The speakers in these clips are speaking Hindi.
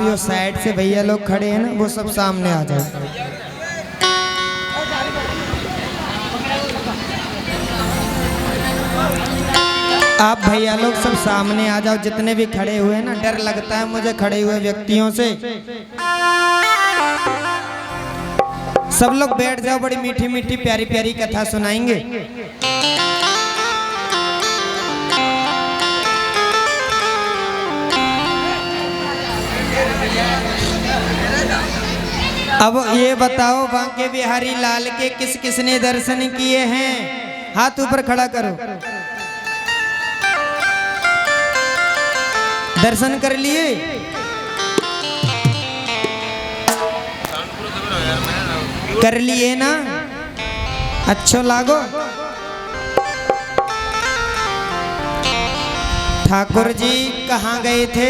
वो साइड से भैया लोग खड़े हैं ना, वो सब सामने आ जाए। आप भैया लोग सब सामने आ जाओ, जितने भी खड़े हुए हैं ना। डर लगता है मुझे खड़े हुए व्यक्तियों से। सब लोग बैठ जाओ, बड़ी मीठी मीठी प्यारी प्यारी कथा सुनाएंगे। अब ये बताओ, बांके बिहारी लाल के किस किसने दर्शन किए हैं? हाथ ऊपर खड़ा करो। दर्शन कर लिए? कर लिए ना? अच्छो लागो। ठाकुर जी कहाँ गए थे?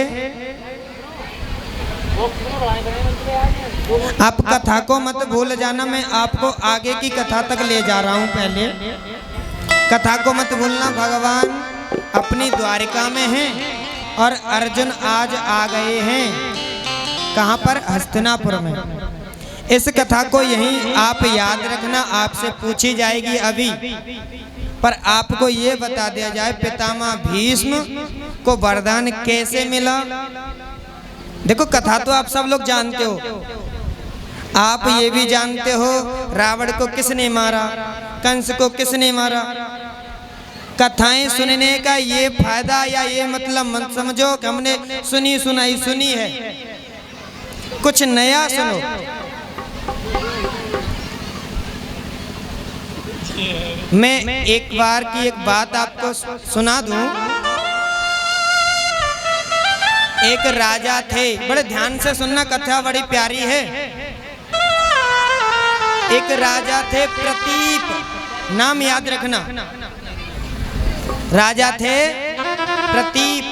आप कथा को मत भूल जाना, मैं आपको आगे की कथा तक ले जा रहा हूँ। पहले कथा को मत भूलना। भगवान अपनी द्वारिका में हैं और अर्जुन आज आ गए हैं। कहाँ पर? हस्तिनापुर में। इस कथा को यहीं आप याद रखना, आपसे पूछी जाएगी अभी। पर आपको ये बता दिया जाए, पितामह भीष्म को वरदान कैसे मिला। देखो कथा तो आप सब लोग जानते हो। आप ये भी जानते हो रावण को किसने मारा, कंस को किसने मारा। कथाएं सुनने का ये फायदा या ये मतलब मत समझो कि हमने सुनी सुनाई सुनी है। कुछ नया सुनो। मैं एक बार की एक बात आपको सुना दूं। एक राजा थे, बड़े ध्यान से सुनना, कथा बड़ी प्यारी है। एक राजा थे प्रतीप, नाम याद रखना। राजा थे प्रतीप,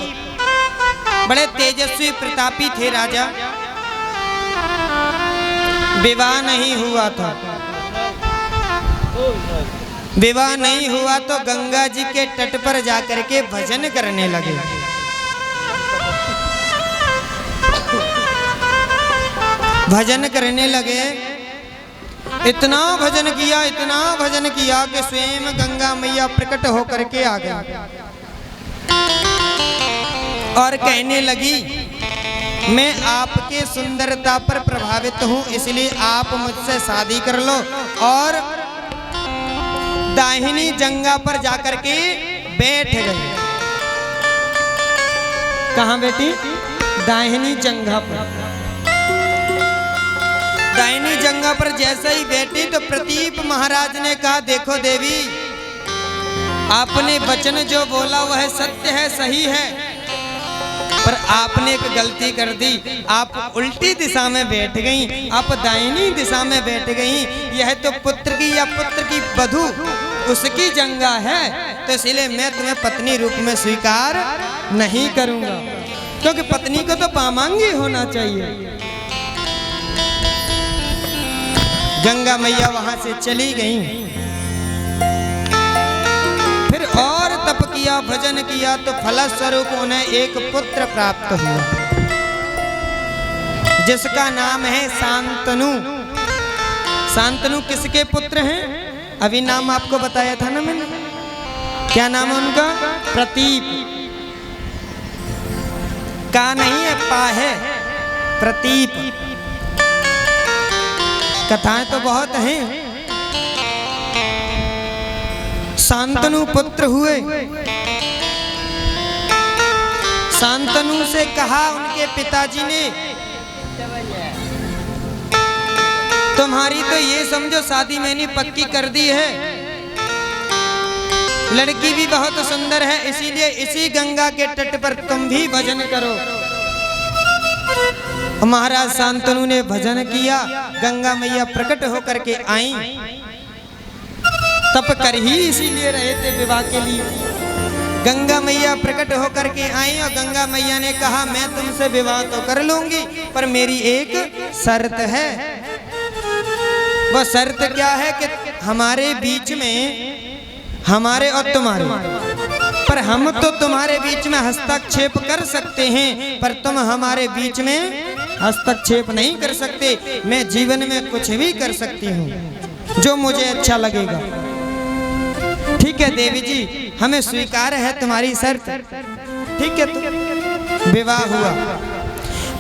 बड़े तेजस्वी प्रतापी थे राजा। विवाह नहीं हुआ था। विवाह नहीं हुआ तो गंगा जी के तट पर जाकर के भजन करने लगे। भजन करने लगे। इतना भजन किया कि स्वयं गंगा मैया प्रकट होकर के आ गई और कहने लगी, मैं आपके सुंदरता पर प्रभावित हूँ, इसलिए आप मुझसे शादी कर लो। और दाहिनी जंगा पर जाकर के बैठ गई। कहाँ बेटी? दाहिनी जंगा पर। दाहिनी जंगा पर जैसे ही बैठी तो प्रतीप महाराज ने कहा, देखो देवी, आपने वचन जो बोला वह सत्य है, सही है, पर आपने एक गलती कर दी। आप उल्टी दिशा में बैठ गईं, आप दाहिनी दिशा में बैठ गईं। यह तो पुत्र की या पुत्र की वधू उसकी जंगा है, तो इसलिए मैं तुम्हें पत्नी रूप में स्वीकार नहीं करूंगा, क्योंकि पत्नी को तो पामांगी होना चाहिए। गंगा मैया वहां से चली गई। फिर और तप किया, भजन किया, तो फलस्वरूप उन्हें एक पुत्र प्राप्त हुआ, जिसका नाम है शांतनु। शांतनु किसके पुत्र हैं? अभी नाम आपको बताया था ना मैंने। क्या नाम है उनका? प्रतीप। का नहीं है, पा है, प्रतीप। कथाएं तो बहुत हैं। शांतनु पुत्र हुए। शांतनु से कहा उनके पिताजी ने, तुम्हारी तो ये समझो शादी मैंने पक्की कर दी है, लड़की भी बहुत सुंदर है, इसीलिए इसी गंगा के तट पर तुम भी भजन करो। महाराज शांतनु ने भजन किया। गंगा मैया प्रकट होकर के आई। तप कर ही इसीलिए रहे थे विवाह के लिए। गंगा मैया प्रकट होकर के आई और गंगा मैया ने कहा, मैं तुमसे विवाह तो कर लूंगी, पर मेरी एक शर्त है। वह शर्त क्या है कि हमारे बीच में, हमारे और तुम्हारे, पर हम तो तुम्हारे बीच में हस्तक्षेप कर सकते हैं, पर तुम हमारे बीच में हस्तक्षेप नहीं कर सकते। मैं जीवन में कुछ भी कर सकती हूँ जो मुझे अच्छा लगेगा। ठीक है देवी जी, हमें स्वीकार है तुम्हारी शर्त। ठीक है, तो विवाह हुआ।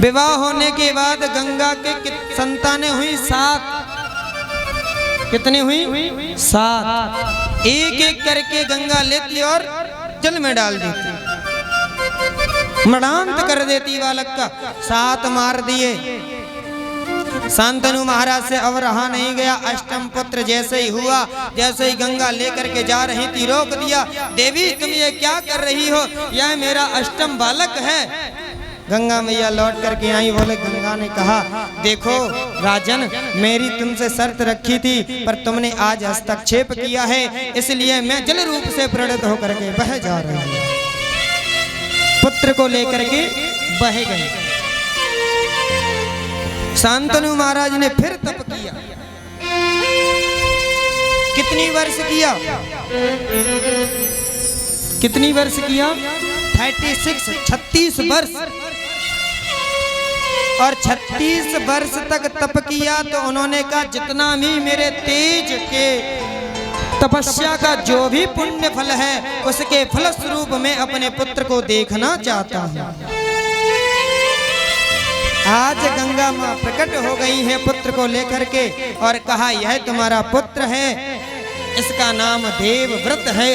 विवाह होने के बाद गंगा के संतानें हुई 7। कितनी हुई? 7। एक एक करके गंगा लेती और जल में डाल देती, मड़ांत कर देती बालक का। 7 मार दिए। शांतनु महाराज से अब रहा नहीं गया। अष्टम पुत्र जैसे ही हुआ, जैसे ही गंगा लेकर के जा रही थी, रोक दिया। देवी तुम ये क्या कर रही हो? यह मेरा अष्टम बालक है। गंगा मैया लौट करके आई। बोले, गंगा ने कहा, देखो राजन, मेरी तुमसे शर्त रखी थी, पर तुमने आज हस्तक्षेप किया है, इसलिए मैं जल रूप से प्रणत होकर के बह जा रही हूँ। पुत्र को लेकर के बह गए। शांतनु महाराज ने फिर तप किया। कितनी वर्ष किया? कितनी वर्ष किया? 36 वर्ष। और 36 वर्ष तक तप किया। तो उन्होंने कहा, जितना भी मेरे तेज के तपस्या का जो भी पुण्य फल है, उसके फल स्वरूप मैं अपने पुत्र को देखना चाहता हूँ। आज गंगा माँ प्रकट हो गई है पुत्र को लेकर के, और कहा, यह तुम्हारा पुत्र है, इसका नाम देवव्रत है।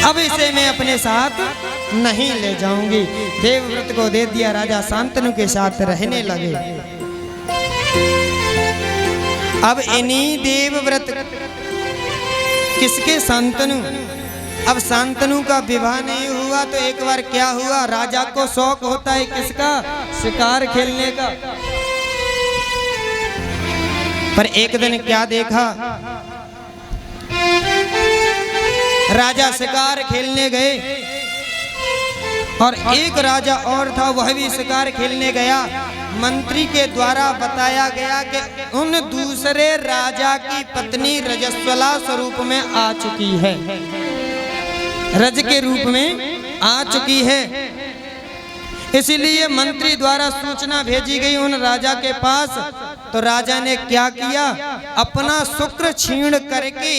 अब इसे मैं अपने साथ नहीं ले जाऊंगी। देवव्रत को दे दिया। राजा शांतनु के साथ रहने लगे। अब इन्हीं देवव्रत किसके? शांतनु। अब शांतनु का विवाह नहीं हुआ तो एक बार क्या हुआ, राजा को शौक होता है किसका? शिकार खेलने का। पर एक दिन क्या देखा, राजा शिकार खेलने गए और एक राजा और था, वह भी शिकार खेलने गया। मंत्री के द्वारा बताया गया कि उन दूसरे राजा की पत्नी रजस्वला स्वरूप में आ चुकी है, रज के रूप में आ चुकी है। इसीलिए मंत्री द्वारा सूचना भेजी गई उन राजा के पास। तो राजा ने क्या किया, अपना शुक्र छीण करके,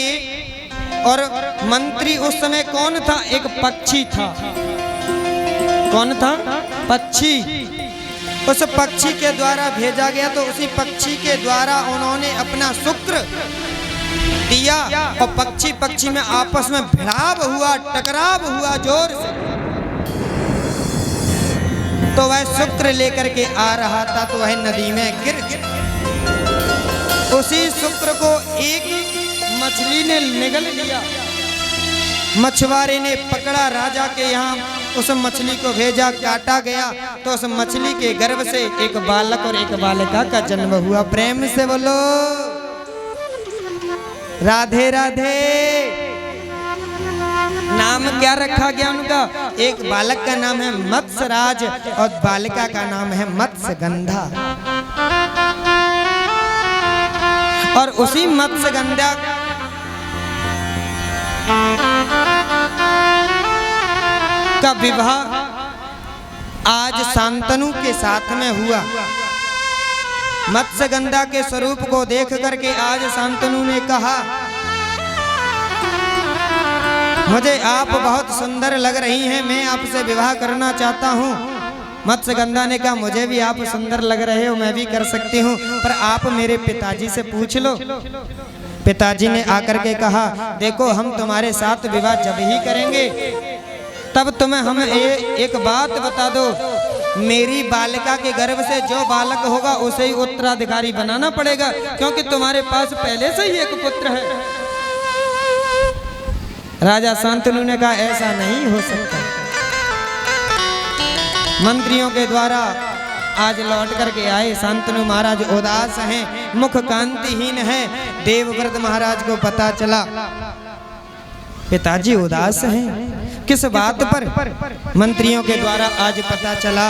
और मंत्री उस समय कौन था? एक पक्षी था। कौन था? पक्षी। उस पक्षी के द्वारा भेजा गया। तो उसी पक्षी के द्वारा उन्होंने अपना शुक्र दिया, और पक्षी में आपस में भिड़ाव हुआ, टकराव हुआ जोर से। तो वह शुक्र लेकर के आ रहा था, तो वह नदी में गिर गया। उसी शुक्र को एक मछली ने निगल लिया। मछुआरे ने पकड़ा, राजा के यहाँ उस मछली को भेजा, काटा गया। तो उस मछली के गर्भ से एक बालक और एक बालिका का जन्म हुआ। प्रेम से बोलो राधे राधे। नाम क्या रखा गया उनका? एक बालक का नाम है मत्स्यराज और बालिका का नाम है मत्स्यगंधा। और उसी मत्स्यगंधा का विवाह आज शांतनु के साथ में हुआ। मत्स्यगंधा के स्वरूप को देख करके आज शांतनु ने कहा, मुझे आप बहुत सुंदर लग रही हैं, मैं आपसे विवाह करना चाहता हूँ। मत्स्यगंधा ने कहा, मुझे भी आप सुंदर लग रहे हो, मैं भी कर सकती हूँ, पर आप मेरे पिताजी से पूछ लो। पिताजी ने आकर के कहा, देखो हम तुम्हारे साथ विवाह जब ही करेंगे, तब तुम्हें हमें एक बात बता दो, मेरी बालिका के गर्भ से जो बालक होगा उसे ही उत्तराधिकारी बनाना पड़ेगा, क्योंकि तुम्हारे पास पहले से ही एक पुत्र है। राजा शांतनु ने कहा, ऐसा नहीं हो सकता। मंत्रियों के द्वारा आज लौट करके आए। शांतनु महाराज उदास हैं, मुख कांतिहीन है। देवव्रत महाराज को पता चला पिताजी उदास हैं, किस बात पर? मंत्रियों के द्वारा आज पता चला।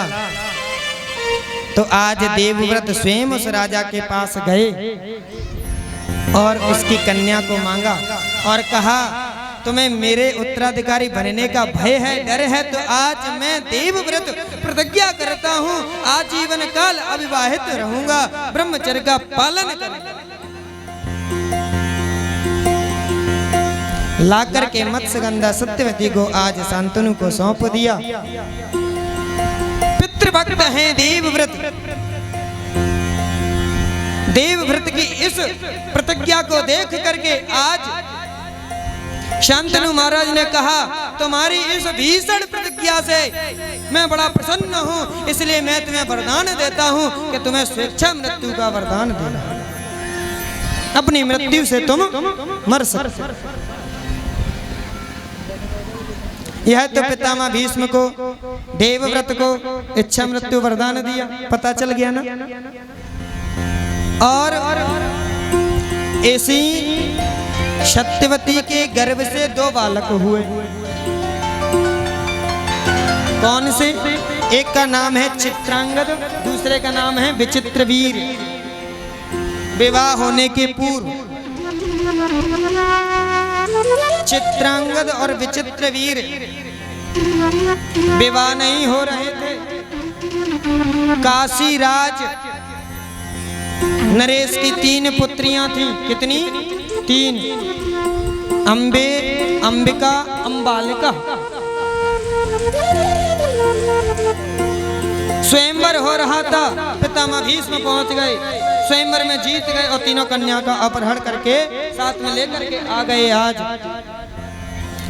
तो आज देवव्रत स्वयं उस राजा के पास गए और उसकी कन्या को मांगा और कहा, तुम्हें मेरे उत्तराधिकारी बनने का भय है, डर है, तो आज मैं देवव्रत प्रतिज्ञा करता हूँ, आजीवन काल अविवाहित रहूंगा, ब्रह्मचर्य का पालन करूंगा। लाकर के मत्स्यगंधा सत्यवती को आज शांतनु को सौंप दिया। पितृभक्त हैं देवव्रत। देवव्रत की इस प्रतिज्ञा को देख करके आज शांतनु महाराज ने कहा, तुम्हारी इस भीषण प्रतिज्ञा से मैं बड़ा प्रसन्न हूं, इसलिए मैं तुम्हें वरदान देता हूं कि तुम्हें स्वेच्छा मृत्यु का वरदान देना, अपनी मृत्यु से तुम मर सकते। यह तो पितामह भीष्म को, देवव्रत को इच्छा मृत्यु वरदान दिया, पता चल गया ना। और ऐसी सत्यवती के गर्भ से 2 बालक हुए। कौन से? एक का नाम है चित्रांगद, दूसरे का नाम है विचित्रवीर। विवाह होने के पूर्व चित्रांगद और विचित्रवीर विवाह नहीं हो रहे थे। काशीराज नरेश की 3 पुत्रियां थीं। कितनी? 3। अंबे, अंबिका, अंबालिका। स्वयंवर हो रहा था, पितामह भीष्म पहुंच गए, स्वयंवर में जीत गए और तीनों कन्या का अपहरण करके साथ में लेकर के आ गए आज।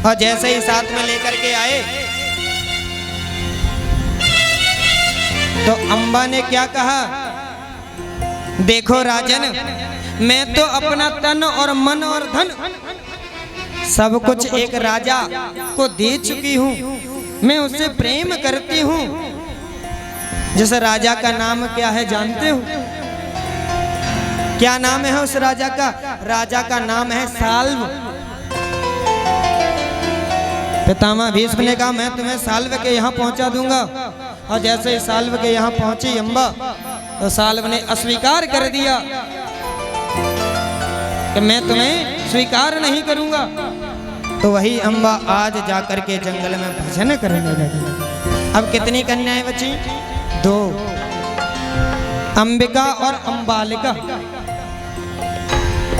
और जैसे ही साथ में लेकर के आए तो अंबा ने क्या कहा, देखो राजन, मैं तो अपना तन और मन और धन सब कुछ एक राजा को दे चुकी हूँ, मैं उससे प्रेम करती हूँ। जिस राजा का नाम क्या है जानते हो? क्या नाम है उस राजा का? राजा का नाम है साल्व। पितामह भीष्म ने कहा, मैं तुम्हें साल्व के यहाँ पहुंचा दूंगा। और जैसे ही साल्व के यहाँ पहुंची अंबा, तो साल्व ने अस्वीकार कर दिया कि मैं तुम्हें स्वीकार नहीं करूंगा। तो वही अंबा आज जाकर के जंगल में भजन करने लगी। अब कितनी कन्याएं बची? 2, अंबिका और अंबालिका।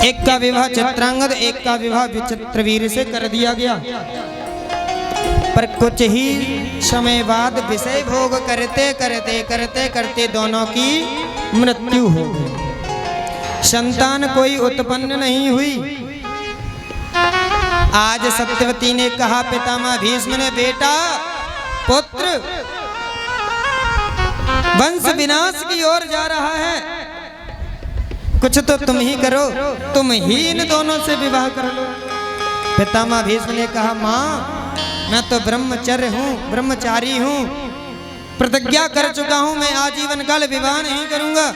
एक का विवाह चित्रांगद, एक का विवाह विचित्रवीर से कर दिया गया। पर कुछ ही समय बाद विषय भोग करते करते करते करते दोनों की मृत्यु हो गई। संतान कोई उत्पन्न नहीं हुई। आज सत्यवती ने कहा पितामह भीष्म ने, बेटा पुत्र वंश विनाश की ओर जा रहा है, कुछ तो तुम ही करो, तुम ही इन दोनों से विवाह कर लो। पितामह भीष्म ने कहा, माँ मैं तो ब्रह्मचर्य हूँ, ब्रह्मचारी हूँ, प्रतिज्ञा कर चुका हूँ, मैं आजीवन काल विवाह नहीं करूंगा।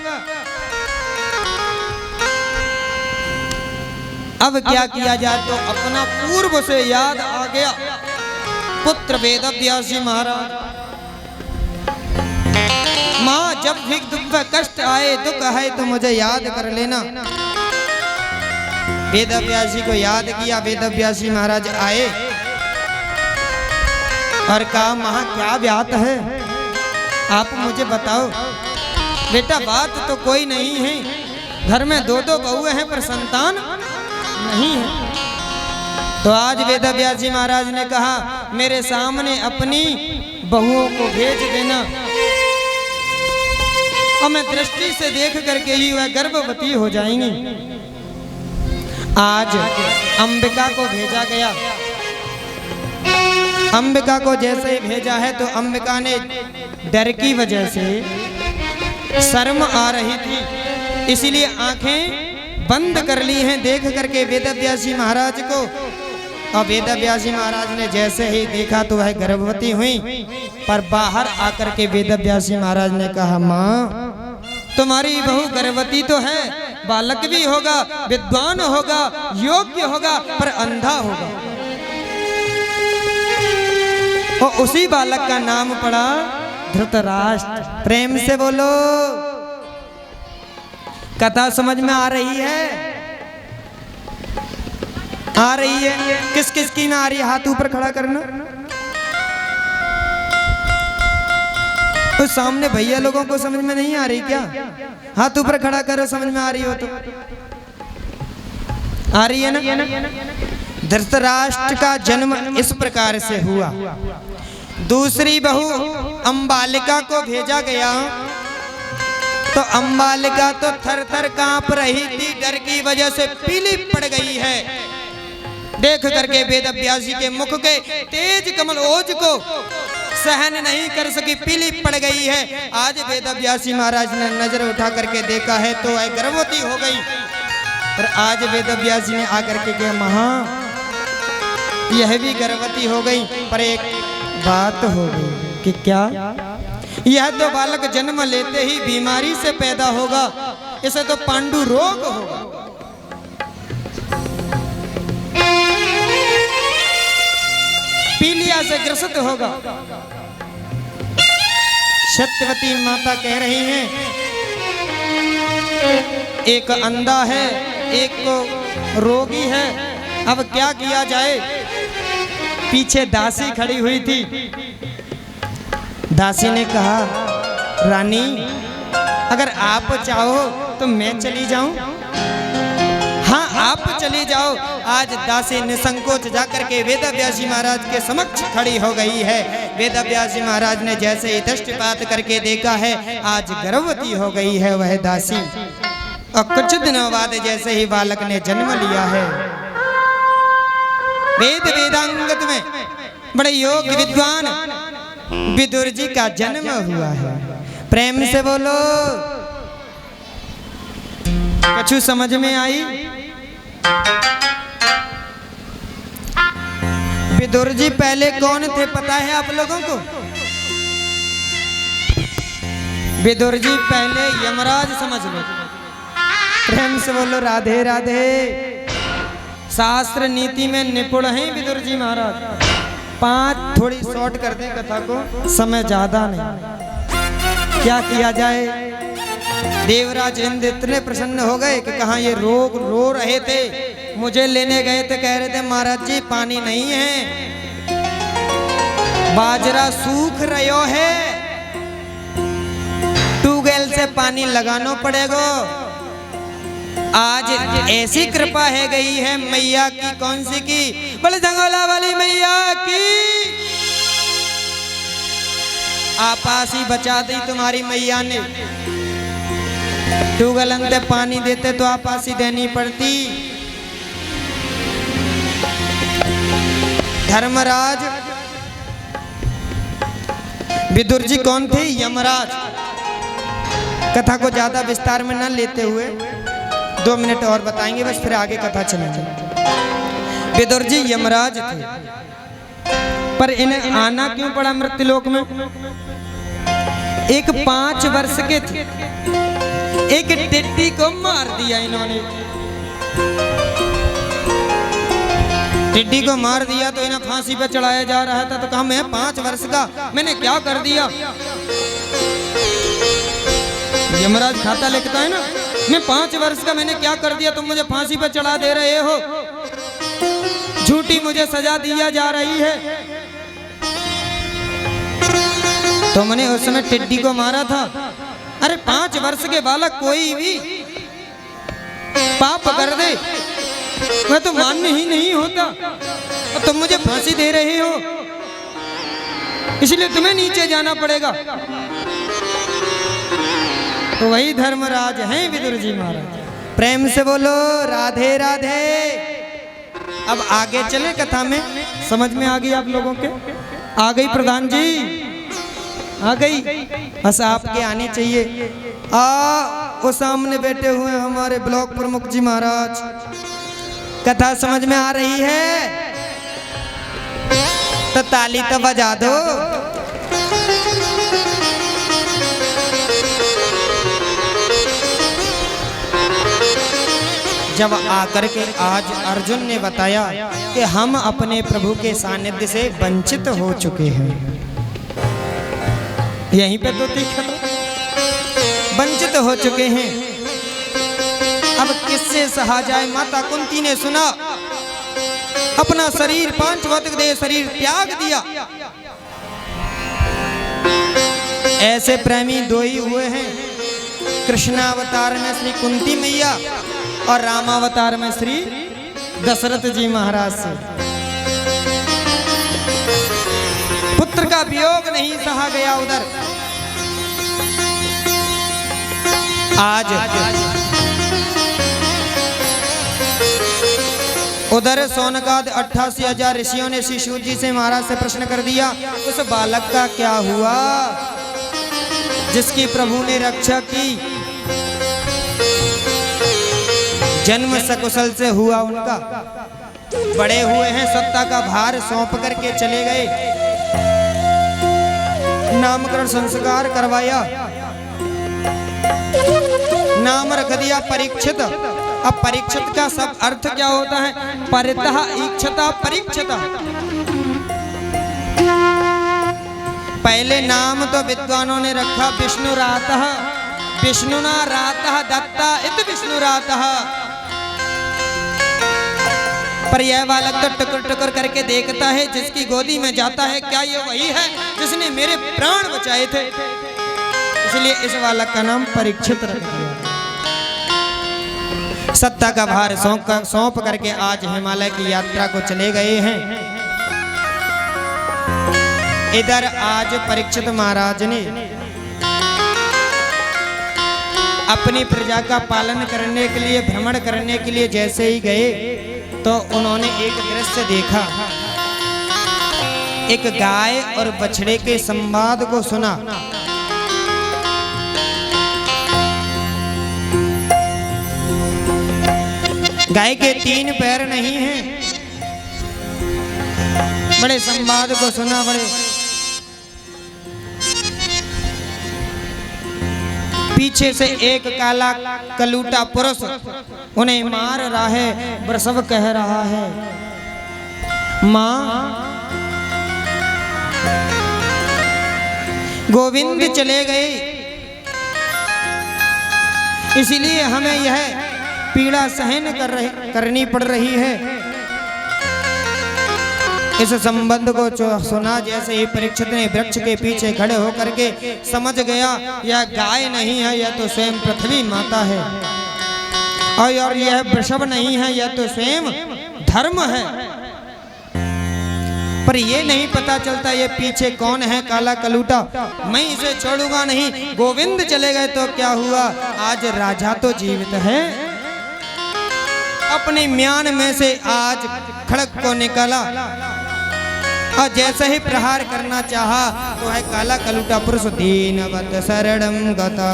अब क्या किया जाए? तो अपना पूर्व से याद आ गया, पुत्र वेदव्यास जी महाराज। माँ जब भी दुख कष्ट आए, दुख आए तो मुझे याद कर लेना। वेदव्यास जी को याद किया। वेदव्यास जी महाराज आए और कहा, माँ क्या बात है, आप मुझे बताओ। बेटा बात तो कोई नहीं है, घर में 2-2 बहुएं हैं पर संतान नहीं है। तो आज वेदव्यास जी महाराज ने कहा, मेरे सामने अपनी बहुओं को भेज देना और मैं दृष्टि से देख करके ही वह गर्भवती हो जाएंगी। आज अंबिका को भेजा गया। अंबिका को जैसे ही भेजा है तो अंबिका ने डर की वजह से, शर्म आ रही थी, इसीलिए आंखें बंद कर ली हैं देख करके वेदव्यास जी महाराज को। और वेदव्यास जी महाराज ने जैसे ही देखा तो वह गर्भवती हुई। पर बाहर आकर के वेदव्यास जी महाराज ने कहा, माँ तुम्हारी बहू गर्भवती तो है, बालक भी होगा, विद्वान होगा, योग्य होगा, पर अंधा होगा। और उसी बालक का नाम पड़ा धृतराष्ट्र। प्रेम से बोलो, कथा समझ में आ रही है? आ रही है। किस किस की ना आ रही है? हाथ ऊपर खड़ा करना। तो सामने भैया लोगों को समझ में नहीं आ रही क्या? हाथ ऊपर खड़ा करो, समझ में आ रही हो तो। आ रही है ना? धृतराष्ट्र का जन्म इस प्रकार से हुआ। दूसरी बहू अंबालिका को भेजा गया तो अंबालिका तो थर थर कांप रही थी, डर की वजह से पीली पड़ गई है। देख करके वेद व्यास जी के मुख के तेज कमल ओज को सहन नहीं कर सकी, पीली पड़ गई है। आज वेद व्यास जी महाराज ने नजर उठा करके देखा है तो वह गर्भवती हो गई। और आज वेद व्यास जी ने आकर के कहा, महा यह भी गर्भवती हो गई, पर एक बात हो गई कि क्या? यह तो बालक जन्म लेते ही बीमारी से पैदा होगा, इसे तो पांडु रोग होगा। पीलिया से ग्रसित होगा। सत्यवती माता कह रही हैं, एक अंधा है, एक को रोगी है, अब क्या किया जाए? पीछे दासी खड़ी हुई थी। दासी ने कहा, रानी अगर आप चाहो तो मैं चली जाऊं? हाँ, आप चली जाओ। आज दासी निसंकोच जाकर के वेद व्यास जी महाराज के समक्ष खड़ी हो गई है। वेद व्यास जी महाराज ने जैसे ही दृष्टिपात करके देखा है, आज गर्भवती हो गई है वह दासी। और कुछ दिनों बाद जैसे ही बालक ने जन्म लिया है, वेद वेदांगत में बड़े योग्य विद्वान विदुर जी का जन्म हुआ है। प्रेम से बोलो। कछु समझ में आई? विदुर जी पहले कौन थे पता है आप लोगों को? विदुर जी पहले यमराज समझ लो। प्रेम से बोलो राधे राधे। शास्त्र नीति में निपुण हैं विदुर जी महाराज। 5 थोड़ी शॉर्ट कर दें कथा को, समय ज्यादा नहीं। क्या किया जाए? देवराज इंद्र इतने प्रसन्न हो गए कि कहा ये रोग रो रहे थे, मुझे लेने गए थे, कह रहे थे महाराज जी पानी नहीं है, बाजरा सूख रहो है, ट्यूबवेल से पानी लगाना पड़ेगा। आज ऐसी कृपा है गई है मैया की। कौन सी की? बोले जंगला वाली मैया की। आपासी बचा दी तुम्हारी मैया ने। ट्यूबवेल से पानी देते तो आपासी देनी पड़ती। धर्मराज विदुर जी कौन थे? यमराज। कथा को ज्यादा विस्तार में न लेते हुए 2 मिनट और बताएंगे बस, फिर आगे कथा चलेगी। विदुर जी यमराज थे, पर इन्हें आना क्यों पड़ा मृत्युलोक में? एक 5 वर्ष के थे, एक टिड्डी को मार दिया इन्होंने। टिड्डी को मार दिया तो इन्हें फांसी पे चढ़ाया जा रहा था, तो कहा मैं 5 वर्ष का मैंने क्या कर दिया? यमराज खाता लिखता है ना, मैं 5 वर्ष का मैंने क्या कर दिया, तुम मुझे फांसी पे चढ़ा दे रहे हो, झूठी मुझे सजा दिया जा रही है। तुमने उस समय टिड्डी को मारा था। अरे 5 वर्ष के बालक कोई भी पाप कर दे वह तो मान्य ही नहीं होता, और तुम मुझे फांसी दे रहे हो, इसलिए तुम्हें नीचे जाना पड़ेगा। तो वही धर्मराज हैं विदुर जी महाराज। प्रेम से बोलो राधे राधे। अब आगे चले कथा में। समझ में आ गई आप लोगों के? आ गई प्रधान जी? आ गई? बस आपके आने चाहिए। वो सामने बैठे हुए हमारे ब्लॉक प्रमुख जी महाराज। कथा समझ में आ रही है तो ताली तो बजा दो। जब आकर के आज अर्जुन ने बताया कि हम अपने प्रभु के सानिध्य से वंचित हो चुके हैं, यहीं पे तो तीखा वंचित हो चुके हैं, अब किससे सहा जाए? माता कुंती ने सुना अपना शरीर पांच भौतिक देह शरीर त्याग दिया। ऐसे प्रेमी दो ही हुए हैं, कृष्णावतार में श्री कुंती मैया और रामावतार में श्री दशरथ जी महाराज से। पुत्र का वियोग नहीं सहा गया उधर। आज उधर सोनकाद 88,000 ऋषियों ने श्री सूत जी से महाराज से प्रश्न कर दिया, उस बालक का क्या हुआ जिसकी प्रभु ने रक्षा की? जन्म सकुशल से हुआ उनका, बड़े हुए हैं, सत्ता का भार सौंप करके चले गए, नामकरण संस्कार करवाया, नाम रख दिया परीक्षित। अब परीक्षित का सब अर्थ क्या होता है? परितः इच्छता परीक्षिता। पहले नाम तो विद्वानों ने रखा विष्णु रातः, विष्णुना रातः दत्ता इत विष्णु रातः। पर यह बालक तो टुकर टुकर करके देखता है, जिसकी गोदी में जाता है क्या ये वही है जिसने मेरे प्राण बचाए थे? इसलिए इस बालक का नाम परीक्षित रख दिया। सत्ता का भार सौंप करके आज हिमालय की यात्रा को चले गए हैं। इधर आज परीक्षित महाराज ने अपनी प्रजा का पालन करने के लिए, भ्रमण करने के लिए जैसे ही गए तो उन्होंने एक दृश्य देखा। एक गाय और बछड़े के संवाद को सुना। गाय के 3 पैर नहीं हैं। बड़े संवाद को सुना। बड़े पीछे से एक काला कलूटा पुरुष उन्हें मार रहा है। वृषभ कह रहा है, मां गोविंद चले गए, इसलिए हमें यह पीड़ा सहन करनी पड़ रही है। इस संबंध को सुना जैसे ही परीक्षित ने वृक्ष के पीछे खड़े होकर के समझ गया यह गाय नहीं है, यह तो स्वयं पृथ्वी माता है, और यह वृषभ नहीं है, यह तो स्वयं धर्म है। पर ये नहीं पता चलता ये पीछे कौन है काला कलूटा। मैं इसे छोड़ूंगा नहीं। गोविंद चले गए तो क्या हुआ, आज राजा तो जीवित है। अपनी म्यान में से आज खड़क को निकाला और जैसे ही प्रहार करना चाहा तो है काला कलूटा पुरुष दीनवत शरणम गता,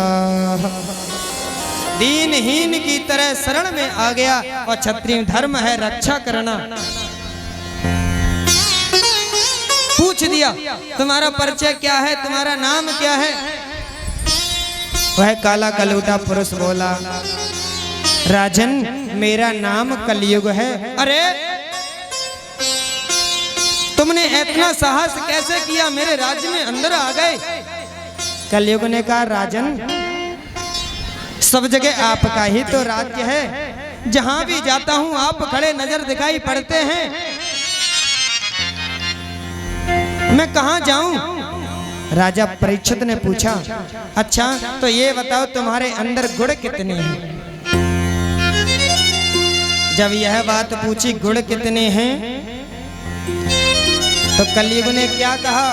दीनहीन की तरह शरण में आ गया। और क्षत्रिय धर्म है रक्षा करना। पूछ दिया तुम्हारा परिचय क्या है, तुम्हारा नाम क्या है? वह काला कलूटा पुरुष बोला, राजन मेरा नाम कलयुग है। अरे तुमने इतना साहस कैसे किया, मेरे राज्य में अंदर आ गए? कलयुग ने कहा, राजन सब जगह आपका ही तो राज्य है, जहां भी जाता हूं आप खड़े नजर दिखाई पड़ते हैं, मैं कहां जाऊं? राजा परीक्षित ने पूछा, अच्छा तो ये बताओ तुम्हारे अंदर गुण कितने हैं? जब यह बात पूछी गुण कितने हैं तो कलयुग ने क्या कहा,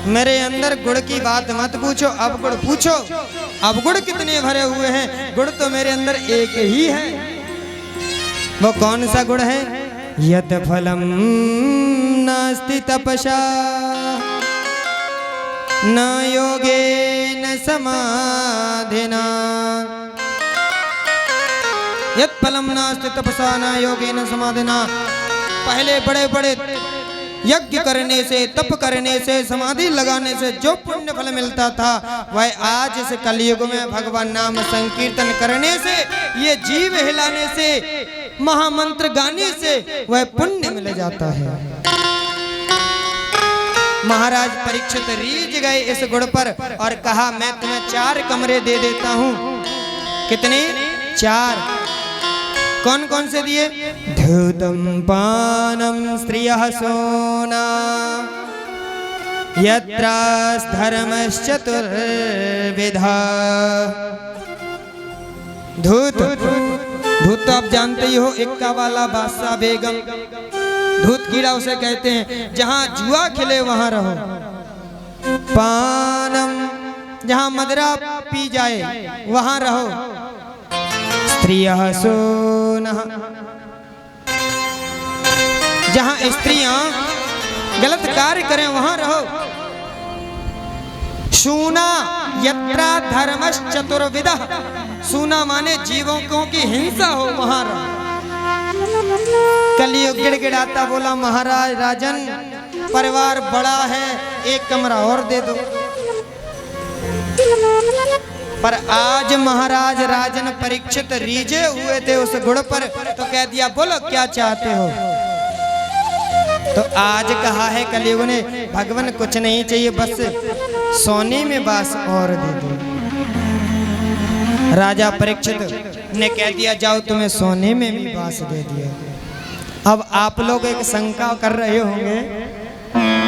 मेरे अंदर गुण की बात मत पूछो, अब गुण पूछो। अब गुण कितने भरे हुए हैं? गुण तो मेरे अंदर एक ही है। वो कौन सा गुण है? यत फलम नास्ति तपसा न योगेन समाधिना, यत फलम नास्ति तपसा न योगेन समाधिना। पहले बड़े बड़े यज्ञ करने से, तप करने से, समाधि लगाने से जो पुण्य फल मिलता था वह आज इस कलयुग में भगवान नाम संकीर्तन करने से, ये जीव हिलाने से, महामंत्र गाने से वह पुण्य मिल जाता है। महाराज परीक्षित रीझ गए इस गुण पर और कहा, मैं तुम्हें 4 कमरे दे देता हूं। कितने? 4। कौन कौन से दिए? धूतं पानं स्त्रियः सोना यत्राधर्मश्चतुर्विधा। धूत तो आप जानते ही हो, इक्का वाला बादशाह बेगम, धूत कीड़ा उसे कहते हैं। जहां जुआ खिले वहां रहो। पानम, जहां मदरा पी जाए वहां रहो। स्त्रियः सोनः, जहां स्त्रियां गलत कार्य करें वहां रहो। सूना यत्रा धर्मश्चतुर्विधः, सूना माने जीवों की हिंसा हो वहां रहो। कलयुग गिड़गिड़ाता बोला, महाराज राजन परिवार बड़ा है, एक कमरा और दे दो। पर आज महाराज राजन परीक्षित रीझे हुए थे उस गुण पर, तो कह दिया बोलो क्या चाहते हो। तो आज कहा है कलयुग ने, भगवान कुछ नहीं चाहिए, बस सोने में बास और दे दो। राजा परीक्षित ने कह दिया जाओ, तुम्हें सोने में भी बास दे दिया। अब आप लोग एक शंका कर रहे होंगे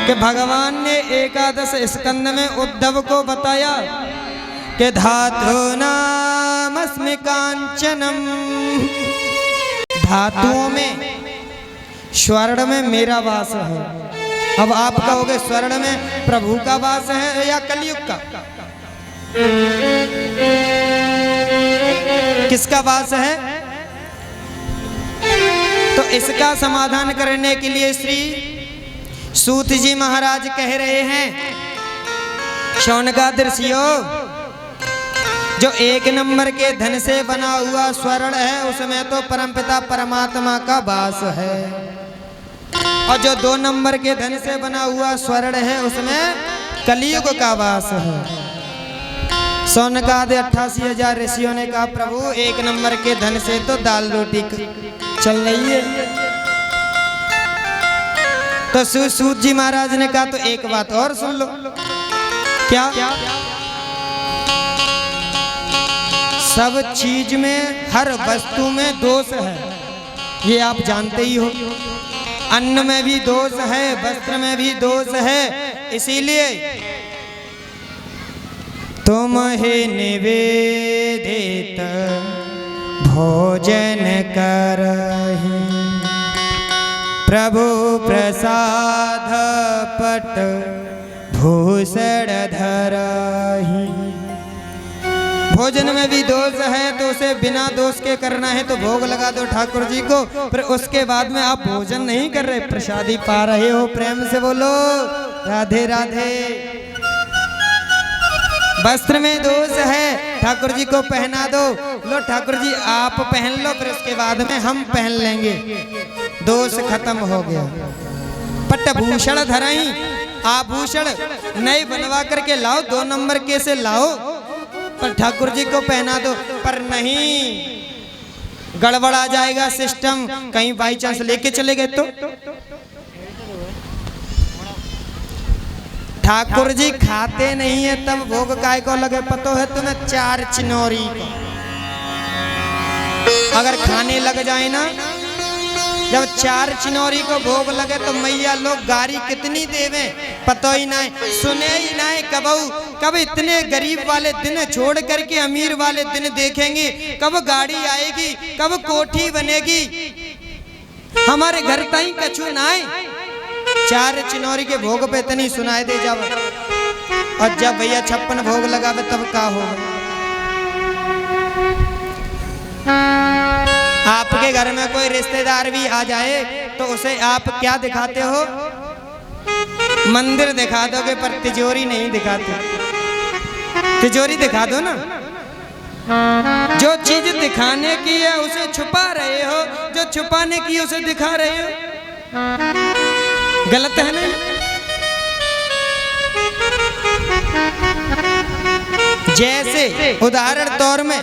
कि भगवान ने एकादश स्कंद में उद्धव को बताया कि धातु नामस्मि कांचनम, धातुओं में स्वर्ण में मेरा वास है। अब आप कहोगे स्वर्ण में प्रभु का वास है या कलयुग का, किसका वास है? तो इसका समाधान करने के लिए श्री सूत जी महाराज कह रहे हैं, शौनकादिक ऋषियों, जो एक नंबर के धन से बना हुआ स्वर्ण है उसमें तो परमपिता परमात्मा का वास है, और जो 2 नंबर के धन से बना हुआ स्वर्ण है उसमें कलयुग का वास है। शौनकादि 88,000 ऋषियों ने कहा प्रभु 1 नंबर के धन से तो दाल रोटी चल रही है। तो सूत जी महाराज ने कहा तो एक बात और सुन लो। क्या? सब चीज में, हर वस्तु में दोष है, ये आप जानते ही हो। अन्न में भी दोष है, वस्त्र में भी दोष है, इसीलिए तुम ही निवेदित भोजन करहि, प्रभु प्रसाद पट भूषण धरहि। भोजन में भी दोष है तो उसे बिना दोष के करना है तो भोग लगा दो ठाकुर जी को, पर उसके बाद में आप भोजन नहीं कर रहे, प्रसादी पा रहे हो। प्रेम से बोलो राधे राधे। वस्त्र में दोष है, ठाकुर जी को पहना दो, लो ठाकुर जी आप पहन लो, फिर उसके बाद में हम पहन लेंगे, दोष खत्म हो गया। पट्टभूषण धरहि, आभूषण नए बनवा करके लाओ, 2 नंबर के से लाओ, पर ठाकुर जी को पहना दो। पर नहीं, गड़बड़ आ जाएगा सिस्टम, कहीं बाई चांस लेके चले गए तो। ठाकुर जी खाते नहीं है तब भोग काय को लगे, पतो है तुम्हें 4 चिनौरी को अगर खाने लग जाए ना, जब 4 चिनौरी को भोग लगे तो मैया लोग गारी कितनी देवे पतो ही ना, सुने ही ना। कब इतने गरीब वाले दिन छोड़ करके अमीर वाले दिन देखेंगे, कब गाड़ी आएगी, कब कोठी बनेगी, हमारे घर ताई कछु ना आए। 4 चिनौरी के भोग पे इतनी सुनाई दे जाओ, और जब भैया 56 भोग लगावे तब का होगा। आपके घर में कोई रिश्तेदार भी आ जाए तो उसे आप क्या दिखाते हो? मंदिर दिखा दोगे पर तिजोरी नहीं दिखाते। तिजोरी दिखा दो ना। जो चीज दिखाने की है उसे छुपा रहे हो, जो छुपाने की उसे दिखा रहे हो, गलत है ना। जैसे उदाहरण तौर में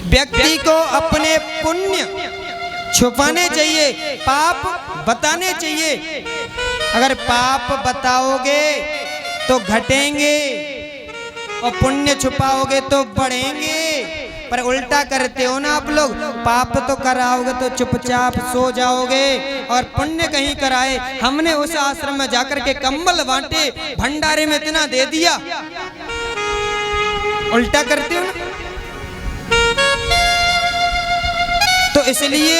व्यक्ति को अपने पुण्य छुपाने चाहिए, पाप बताने चाहिए। अगर पाप बताओगे तो घटेंगे और पुण्य छुपाओगे तो बढ़ेंगे। पर उल्टा करते हो ना आप लोग। पाप तो कराओगे तो चुपचाप सो जाओगे, और पुण्य कहीं कराए। हमने उस आश्रम में जाकर के कंबल बांटे, भंडारे में इतना दे दिया। उल्टा करते हो ना। तो इसलिए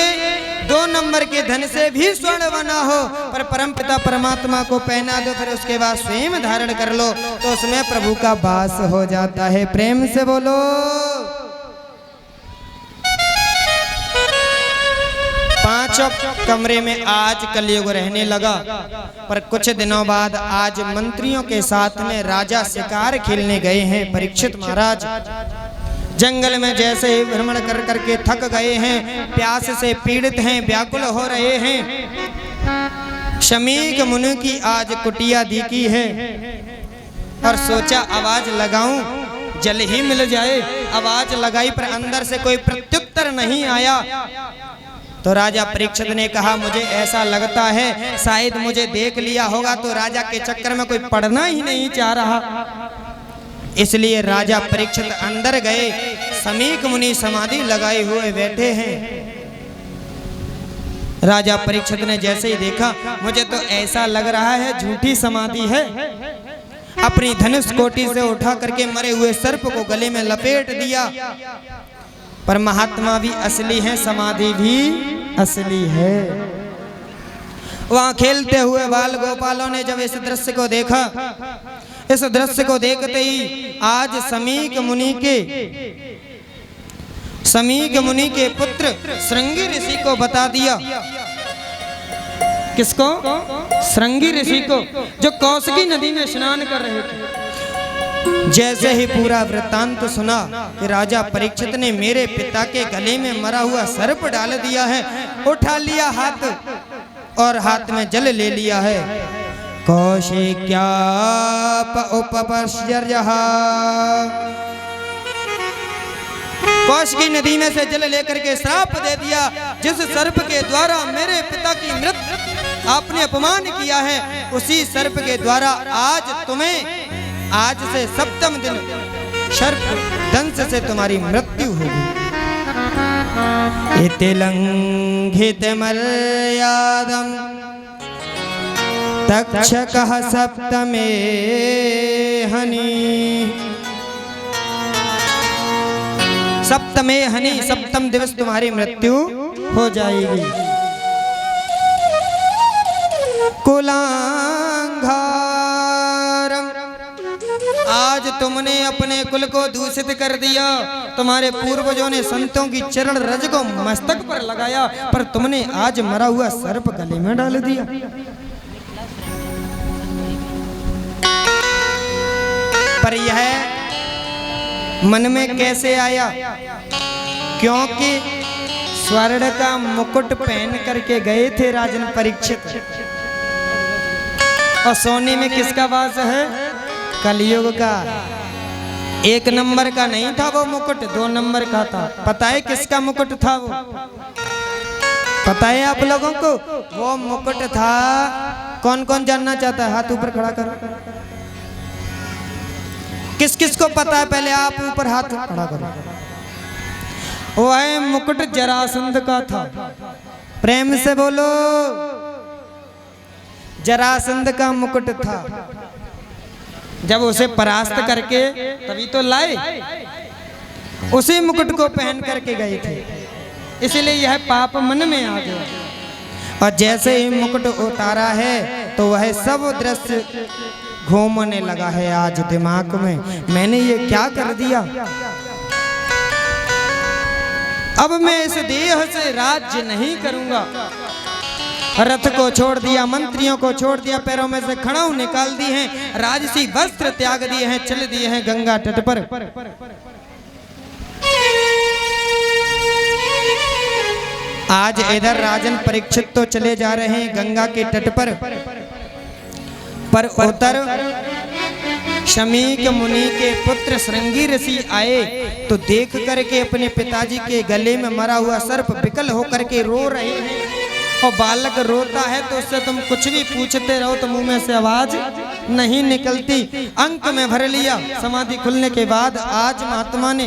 2 नंबर के धन से भी स्वर्ण बना हो, पर परमपिता परमात्मा को पहना दो, फिर उसके बाद स्वयं धारण कर लो, तो उसमें प्रभु का वास हो जाता है। प्रेम से बोलो। पांचों कमरे में आज कलयुग रहने लगा, पर कुछ दिनों बाद आज मंत्रियों के साथ में राजा शिकार खेलने गए हैं। परीक्षित महाराज जंगल में जैसे ही भ्रमण कर करके थक गए हैं, प्यास से पीड़ित हैं, व्याकुल हो रहे हैं। शमीक मुनि की आज कुटिया दीखी है, और सोचा आवाज लगाऊं, जल ही मिल जाए। आवाज लगाई पर अंदर से कोई प्रत्युत्तर नहीं आया। तो राजा परीक्षित ने कहा, मुझे ऐसा लगता है शायद मुझे देख लिया होगा, तो राजा के चक्कर में कोई पढ़ना ही नहीं चाह रहा। इसलिए राजा परीक्षित अंदर गए। शमीक मुनि समाधि लगाए हुए बैठे हैं। राजा परीक्षित ने जैसे ही देखा, मुझे तो ऐसा लग रहा है झूठी समाधि है। अपनी धनुष कोटि से उठा करके मरे हुए सर्प को गले में लपेट दिया। पर महात्मा भी असली है, समाधि भी असली है। वहां खेलते हुए बाल गोपालों ने जब इस दृश्य को देखा, इस दृश्य को देखते ही आज शमीक मुनि के पुत्र श्रृंगी ऋषि को बता दिया। किसको? श्रृंगी ऋषि को, जो कौशिकी नदी में स्नान कर रहे थे। जैसे ही पूरा वृत्तांत सुना कि राजा परीक्षित ने मेरे पिता के गले में मरा हुआ सर्प डाल दिया है, उठा लिया हाथ और हाथ में जल ले लिया है। कौशिकी नदी में से जल लेकर के श्राप दे दिया, जिस सर्प के द्वारा मेरे पिता की मृत्यु आपने अपमान किया है, उसी सर्प के द्वारा आज तुम्हें, आज से 7वें दिन सर्प दंश से तुम्हारी मृत्यु होगी। इति लंघित मर्यादम तक्षकः सप्तमे हनि। सप्तमे हनि, 7वें दिवस तुम्हारी मृत्यु हो जाएगी। कुलांघारम, आज तुमने अपने कुल को दूषित कर दिया। तुम्हारे पूर्वजों ने संतों की चरण रज को मस्तक पर लगाया, पर तुमने आज मरा हुआ सर्प गले में डाल दिया। पर यह मन में कैसे आया? क्योंकि स्वर्ण का मुकुट पहन करके गए थे राजन परीक्षित, और सोने में किसका वास है? कलयुग का। 1 नंबर का नहीं था वो मुकुट, 2 नंबर का था। पता है किसका मुकुट था वो? पता है आप लोगों को? वो मुकुट था, कौन कौन जानना चाहता है? हाथ ऊपर खड़ा करो। किस किस को पता है? पहले आप ऊपर हाथ खड़ा करो। वो है मुकुट जरासंध का था। प्रेम से बोलो। जरासंध का मुकुट था। जब उसे परास्त करके तभी तो लाए, उसी मुकुट को पहन करके गए थे। इसलिए यह पाप मन में आ गया, और जैसे ही मुकुट उतारा है तो वह सब दृश्य घूमने लगा है आज दिमाग में। मैंने ये क्या कर दिया? अब मैं इस देह से राज्य नहीं करूंगा। रथ को छोड़ दिया, मंत्रियों को छोड़ दिया, पैरों में से खड़ाऊ निकाल दी हैं, राजसी वस्त्र त्याग दिए हैं, चल दिए हैं गंगा तट पर। आज इधर राजन परीक्षित तो चले जा रहे हैं गंगा के तट पर उधर शमीक मुनि के पुत्र श्रृंगी ऋषि आए, तो देख करके अपने पिताजी के गले में मरा हुआ सर्प विकल होकर के रो रहे हैं। और बालक रोता है तो उससे तुम कुछ भी पूछते रहो तो मुंह में से आवाज नहीं निकलती। अंक में भर लिया। समाधि खुलने के बाद आज महात्मा ने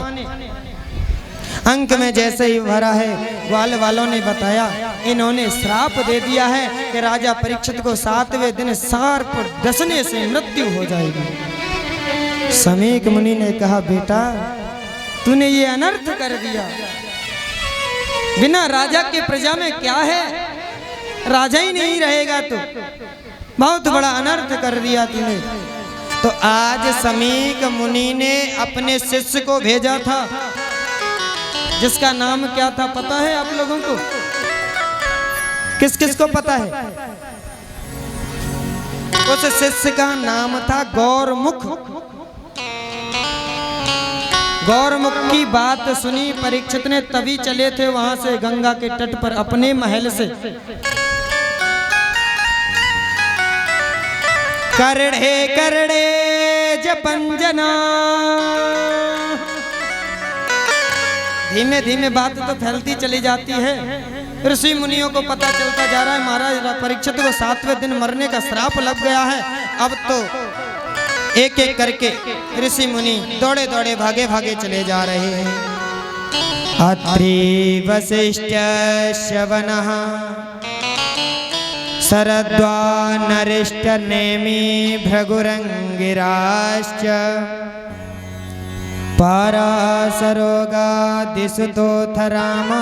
अंक में जैसे ही भरा है, ग्वाल वालों ने बताया इन्होंने श्राप दे दिया है कि राजा परीक्षित को 7वें दिन सर्प डसने से मृत्यु हो जाएगी। समीक मुनि ने कहा, बेटा तूने ये अनर्थ कर दिया, बिना राजा के प्रजा में क्या है, राजा ही नहीं रहेगा तो बहुत बड़ा अनर्थ कर दिया तूने। तो आज समीक मुनि ने अपने शिष्य को भेजा था, जिसका नाम क्या था पता है आप लोगों को? किस किस को पता है? उस शिष्य का नाम था गौरमुख। गौरमुख की बात सुनी परीक्षित ने, तभी चले थे वहां से गंगा के तट पर अपने महल से। करड़े करड़े जपंजना, धीमे धीमे बात तो फैलती चली जाती है। ऋषि मुनियों को पता चलता जा रहा है महाराज परीक्षित को 7वें दिन मरने का श्राप लग गया है। अब तो एक एक करके ऋषि मुनि दौड़े दौड़े भागे भागे चले जा रहे हैं। अत्रि वसिष्ठ श्रवणः शरद्वानरिष्ट नेमि भृगुरंगिराश्च पारासरोगादिसुतोऽथ रामा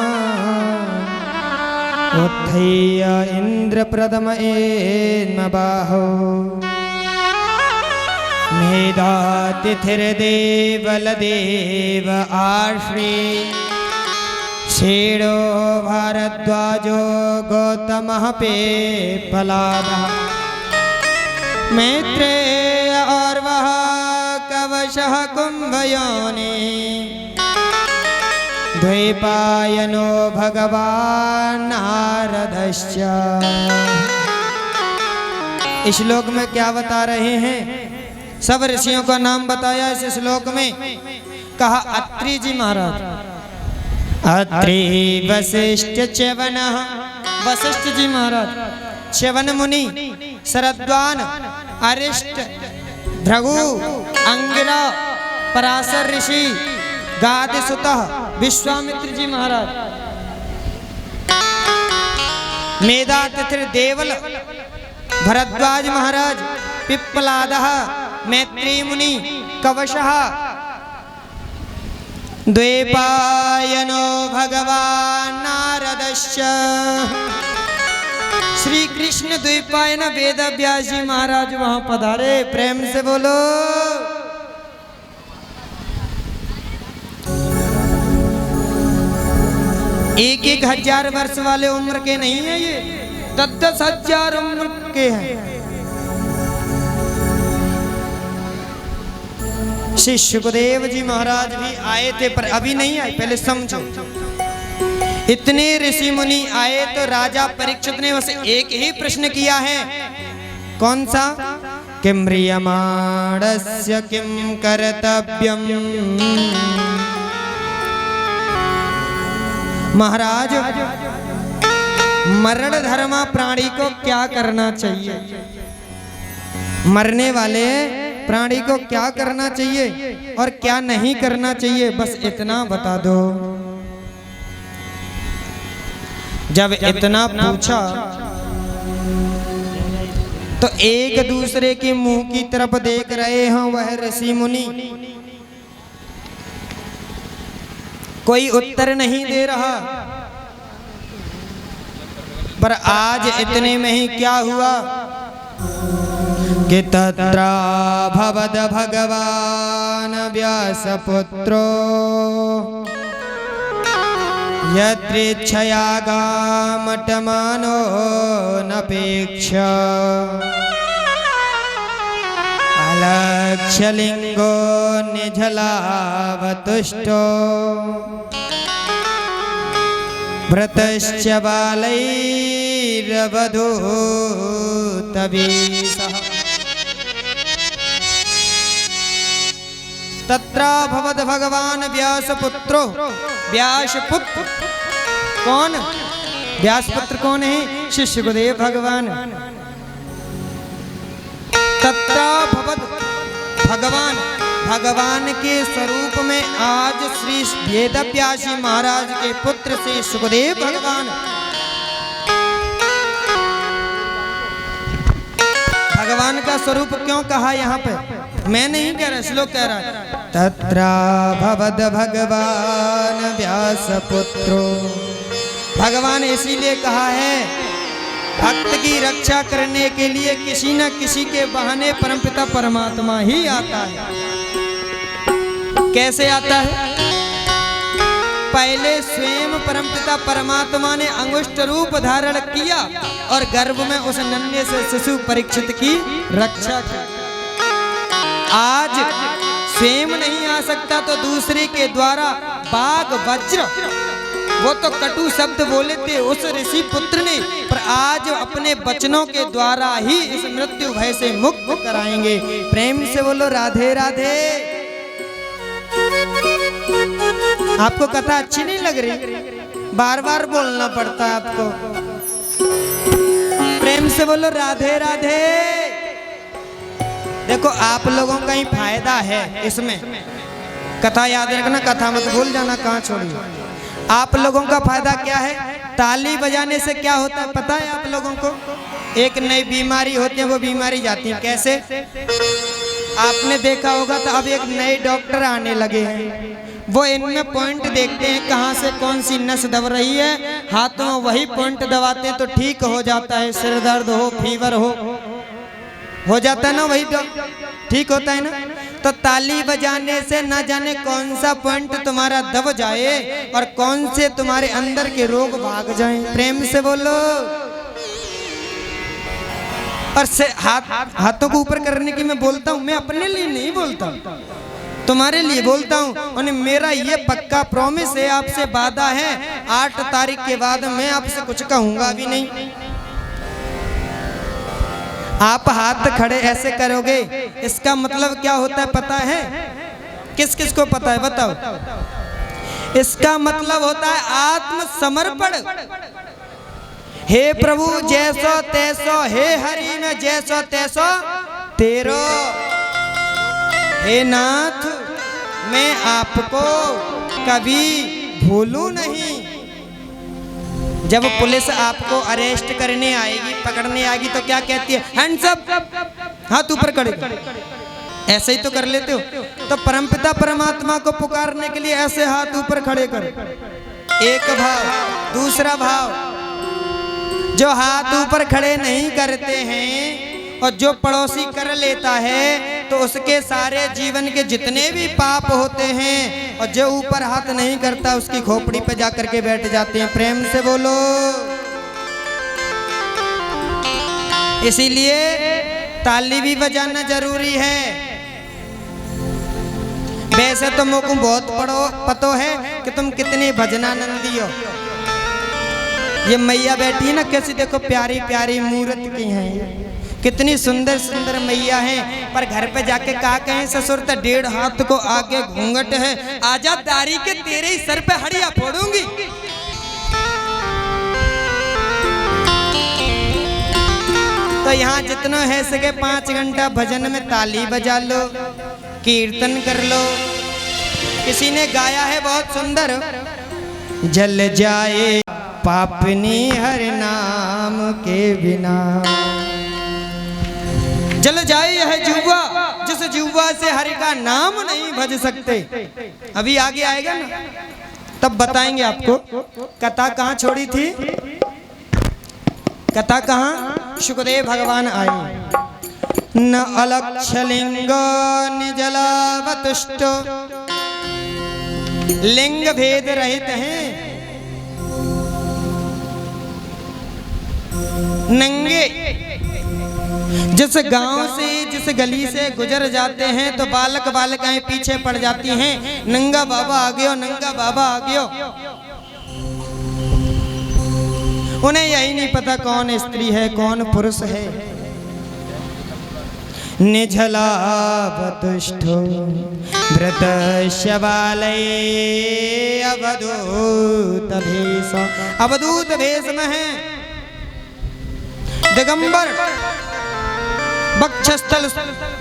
उत्थय्य इन्द्रप्रदम एन्मबाहो मेधातिथिर्देवलदेव आश्री षेडो भारद्वाजो गौतमः पेप्पलादः मैत्रेय और वह कवशः कुंभयोनि द्वैपायनो भगवान् नारदश्च। इस श्लोक में क्या बता रहे हैं? सब ऋषियों का नाम बताया इस श्लोक में। कहा अत्रि जी महाराज, अत्रि वसिष्ठ च्यवनः, वशिष्ठ जी महाराज, च्यवन मुनि, शरद्वान, अरिष्ट, भृगु, अंगिरा, पराशर ऋषि, गादिसुतः, विश्वामित्र जी महाराज, मेधातिथिर देवल, भरद्वाज महाराज, पिप्पलादः, मैत्री मुनि, कवशः, द्वैपायनो भगवान् नारदश्च। श्री कृष्ण द्वैपायन वेद व्यास जी महाराज वहां पधारे। प्रेम से बोलो। एक एक हजार वर्ष वाले उम्र के नहीं है ये, 10-10 हजार उम्र के हैं। श्री सुखदेव जी महाराज भी आए थे, पर अभी नहीं आए, पहले समझो। इतने ऋषि मुनि आए तो राजा परीक्षित ने बस एक ही प्रश्न किया है। कौन सा? किं म्रियमाणस्य किं कर्तव्यम्। महाराज, मरण धर्मा प्राणी को क्या करना चाहिए? मरने वाले प्राणी को क्या करना चाहिए और क्या नहीं करना चाहिए, बस इतना बता दो। जब इतना पूछा तो एक दूसरे के मुंह की तरफ देख रहे हैं वह ऋषि मुनि, कोई उत्तर नहीं दे रहा। पर आज इतने में ही क्या हुआ कि तत्रा भवद भगवान व्यासपुत्रो यत्रेच्छया गामटमानो नपेक्ष अलक्ष्यलिंगो निझलावतुष्टो भृतश्च बालैरवधूतवीसः तत्रा भवद भगवान व्यासपुत्रो। व्यासपुत्र कौन? व्यासपुत्र कौन है? श्री सुखदेव भगवान। तत्रा भवद भगवान, भगवान के स्वरूप में आज श्री वेदव्यासी महाराज के पुत्र श्री सुखदेव भगवान भगवान का स्वरूप क्यों कहा यहाँ पे? मैं नहीं कह रहा, श्लोक कह रहा है। तत्रा भवद भगवान व्यास पुत्रो, भगवान इसीलिए कहा है भक्त की रक्षा करने के लिए किसी न किसी के बहाने परमपिता परमात्मा ही आता है। कैसे आता है? पहले स्वयं परमपिता परमात्मा ने अंगुष्ठ रूप धारण किया और गर्भ में उस नन्हे से शिशु परीक्षित की रक्षा की। आज स्वयं नहीं आ सकता तो दूसरे के द्वारा बाघ वज्र, वो तो कटु शब्द बोले थे उस ऋषि पुत्र ने, पर आज अपने बचनों के द्वारा ही इस मृत्यु भय से मुक्त कराएंगे। प्रेम से बोलो राधे राधे। आपको कथा अच्छी नहीं लग रही? बार बार बोलना पड़ता है आपको। प्रेम से बोलो राधे राधे। देखो आप लोगों का ही फायदा है इसमें। कथा याद रखना, कथा मत भूल जाना, कहाँ छोड़ी। आप लोगों का फायदा क्या है? ताली बजाने से क्या होता है पता है आप लोगों को? एक नई बीमारी होती है, वो बीमारी जाती है। कैसे? आपने देखा होगा तो अब एक नए डॉक्टर आने लगे हैं, वो इनमें पॉइंट देखते हैं कहाँ से कौन सी नस दब रही है, हाथों में वही पॉइंट दबाते हैं तो ठीक हो जाता है। सिर दर्द हो, फीवर हो जाता है ना, वही ठीक होता है ना। तो ताली बजाने से न जाने कौन सा पॉइंट तुम्हारा दब जाए और कौन से तुम्हारे अंदर के रोग भाग जाएं। प्रेम से बोलो। और से हाथों को ऊपर करने की मैं बोलता हूँ, मैं अपने लिए नहीं बोलता, तुम्हारे लिए बोलता हूँ। और मेरा ये पक्का प्रॉमिस है, आपसे वादा है, 8 तारीख के बाद मैं आपसे कुछ कहूंगा भी नहीं। आप हाथ खड़े ऐसे करोगे, इसका मतलब क्या होता है पता है? किस किस को पता है बताओ? इसका मतलब होता है आत्मसमर्पण। हे प्रभु जैसो तैसो, हे हरि में जैसो तैसो तेरो। हे नाथ मैं आपको कभी भूलूं नहीं। जब पुलिस आपको अरेस्ट करने आएगी, पकड़ने आएगी तो क्या कहती है? हैंड्स अप, हाथ ऊपर खड़े। ऐसे ही तो कर लेते हो। तो परमपिता परमात्मा को पुकारने के लिए ऐसे हाथ ऊपर खड़े कर। एक भाव। दूसरा भाव, जो हाथ ऊपर खड़े नहीं करते हैं और जो पड़ोसी कर लेता है तो उसके सारे जीवन के जितने भी पाप होते हैं, और जो ऊपर हाथ नहीं करता उसकी खोपड़ी पे जाकर के बैठ जाते हैं। प्रेम से बोलो। इसीलिए ताली भी बजाना जरूरी है। वैसे तो मुझको बहुत पतो है कि तुम कितनी भजनानंदी हो। ये मैया बैठी है ना, कैसी देखो प्यारी प्यारी मूर्त की हैं, कितनी सुंदर सुंदर मैया हैं। पर घर पे जाके कहा कहें ससुर तो 1.5 हाथ को आगे घूंघट है, आजा दारी के तेरे ही सर पे हड़िया फोड़ूंगी। तो यहाँ जितना है सके 5 घंटा भजन में ताली बजा लो, कीर्तन कर लो। किसी ने गाया है बहुत सुंदर, जल जाए पापनी हर नाम के बिना, जल जाए यह जुआ जिस जुआ से हरि का नाम नहीं भज सकते। अभी आगे आएगा ना, तब बताएंगे आपको। कथा कहाँ छोड़ी थी? कथा कहाँ? सुखदेव भगवान आए। न अलक्षलिंग निजलावतुष्ट, लिंग भेद रहित हैं, नंगे। जिस गांव से जिस गली से गुजर जाते हैं तो बालक बालिकाएं पीछे पड़ जाती हैं, नंगा बाबा आ गयो, नंगा बाबा आ गयो। उन्हें यही नहीं पता कौन स्त्री है कौन पुरुष है। निझलावतुष्टो व्रत शबालय अवधूत भेष, अवधूत भेष में है दिगंबर। वक्षस्थल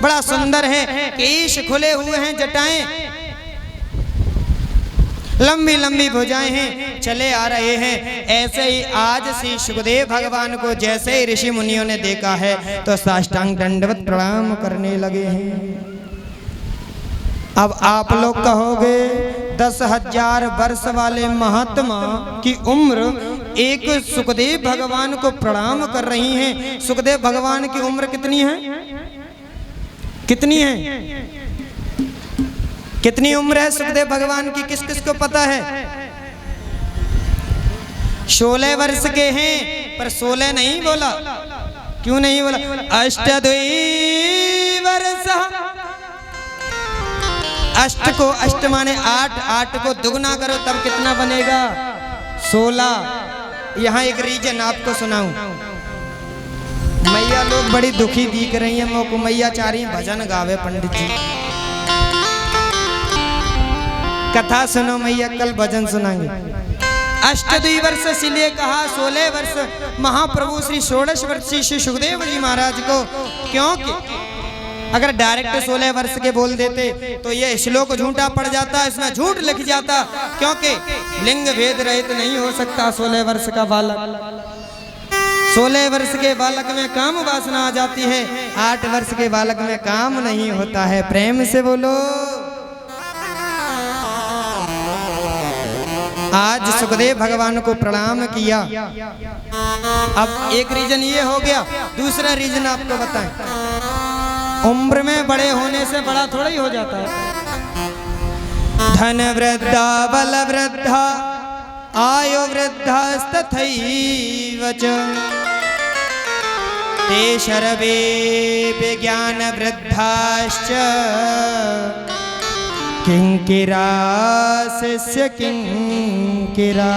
बड़ा सुंदर है, केश खुले हुए हैं, जटाएं लंबी लंबी भुजाएं हैं, चले आ रहे हैं। ऐसे ही आज श्री सुखदेव भगवान को जैसे ही ऋषि मुनियों ने देखा है तो साष्टांग दंडवत प्रणाम करने लगे हैं। अब आप लोग कहोगे 10,000 वर्ष वाले महात्मा की उम्र एक सुखदेव भगवान को प्रणाम कर रही हैं। सुखदेव भगवान की उम्र कितनी है? कितनी है? कितनी उम्र है सुखदेव भगवान की? किस किस को पता है? 16 वर्ष के हैं, पर 16 नहीं बोला। क्यों नहीं बोला? अष्टद्वि वर्ष। अष्ट को अष्ट माने 8, 8 को दुगना करो तब कितना बनेगा? 16। यहाँ एक रीजन आपको सुनाऊं। मैया लोग बड़ी दुखी दिख रही है, मोको मैया चाह रही भजन गावे पंडित जी। कथा सुनो मैया, कल भजन सुनाएंगे। अष्टद्वि वर्ष इसलिए कहा, 16 वर्ष महाप्रभु श्री 16 वर्षीय श्री सुखदेव जी महाराज को, क्योंकि अगर डायरेक्ट 16 वर्ष के बोल देते तो ये श्लोक झूठा पड़ जाता, इसमें झूठ लिख जाता, क्योंकि लिंग भेद रहित नहीं हो सकता 16 वर्ष का बालक। 16 वर्ष के बालक में काम वासना आ जाती है, 8 वर्ष के बालक में काम नहीं होता है। प्रेम से बोलो। आज सुखदेव भगवान को प्रणाम किया। अब एक रीजन ये हो गया, दूसरा रीजन आपको बताएं। उम्र में बड़े होने से बड़ा थोड़ा ही हो जाता है। धन वृद्धा बल वृद्धा आयु वृद्धास्तथैव च ते शर्वे विज्ञान वृद्धाश्च किंकिरा शिष्य किंकिरा।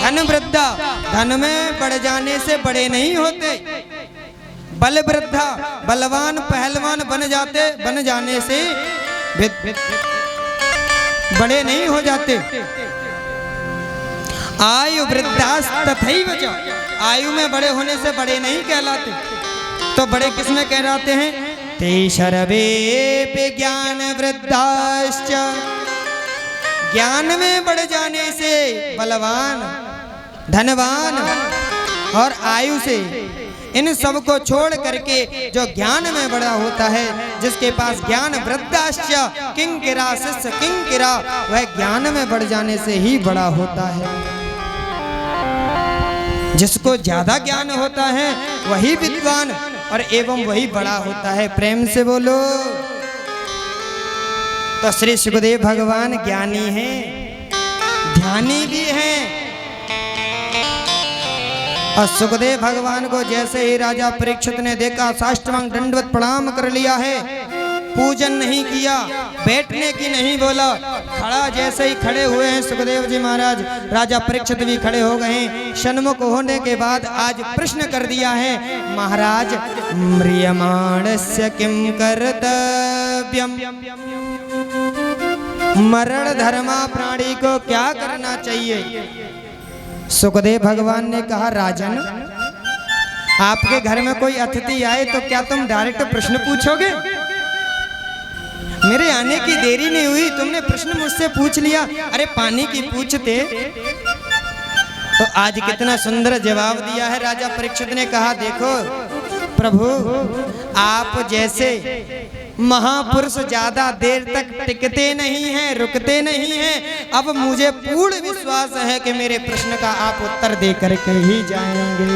धन वृद्धा, धन में बढ़ जाने से बड़े नहीं होते। बल वृद्धा, बलवान पहलवान बन जाने से बड़े नहीं हो जाते। आयु वृद्धास्तथैव च, आयु में बड़े होने से बड़े नहीं कहलाते, तो बड़े किस में कहलाते हैं? ते शर्वे ज्ञान वृद्धाश्च, ज्ञान में बढ़ जाने से बलवान धनवान और आयु से, इन सब को छोड़ करके जो ज्ञान में बड़ा होता है, जिसके पास ज्ञान वृद्धाश्च किंकिरा शिष्य किंकिरा, वह ज्ञान में बढ़ जाने से ही बड़ा होता है। जिसको ज्यादा ज्ञान होता है वही विद्वान और एवं वही बड़ा होता है। प्रेम से बोलो। तो श्री सुखदेव भगवान ज्ञानी हैं, ध्यानी भी हैं। और सुखदेव भगवान को जैसे ही राजा परीक्षित ने देखा, साष्टांग दंडवत प्रणाम कर लिया है, पूजन नहीं किया, बैठने की नहीं बोला, खड़ा जैसे ही खड़े हुए हैं सुखदेव जी महाराज, राजा परीक्षित भी खड़े हो गए हैं। सन्मुख होने के बाद आज प्रश्न कर दिया है, महाराज म्रियमाणस्य किम कर्तव्यम, मरण धर्मा प्राणी को क्या करना चाहिए? सुखदेव भगवान ने कहा, राजन आपके घर में कोई अतिथि आए तो क्या तुम डायरेक्ट प्रश्न पूछोगे? मेरे आने की देरी नहीं हुई, तुमने प्रश्न मुझसे पूछ लिया। अरे पानी की पूछते तो आज कितना सुंदर जवाब दिया है। राजा परीक्षित ने कहा, देखो प्रभु, आप जैसे महापुरुष ज्यादा देर तक टिकते नहीं हैं, रुकते नहीं हैं। अब मुझे पूर्ण विश्वास है कि मेरे प्रश्न का आप उत्तर दे करके ही जाएंगे।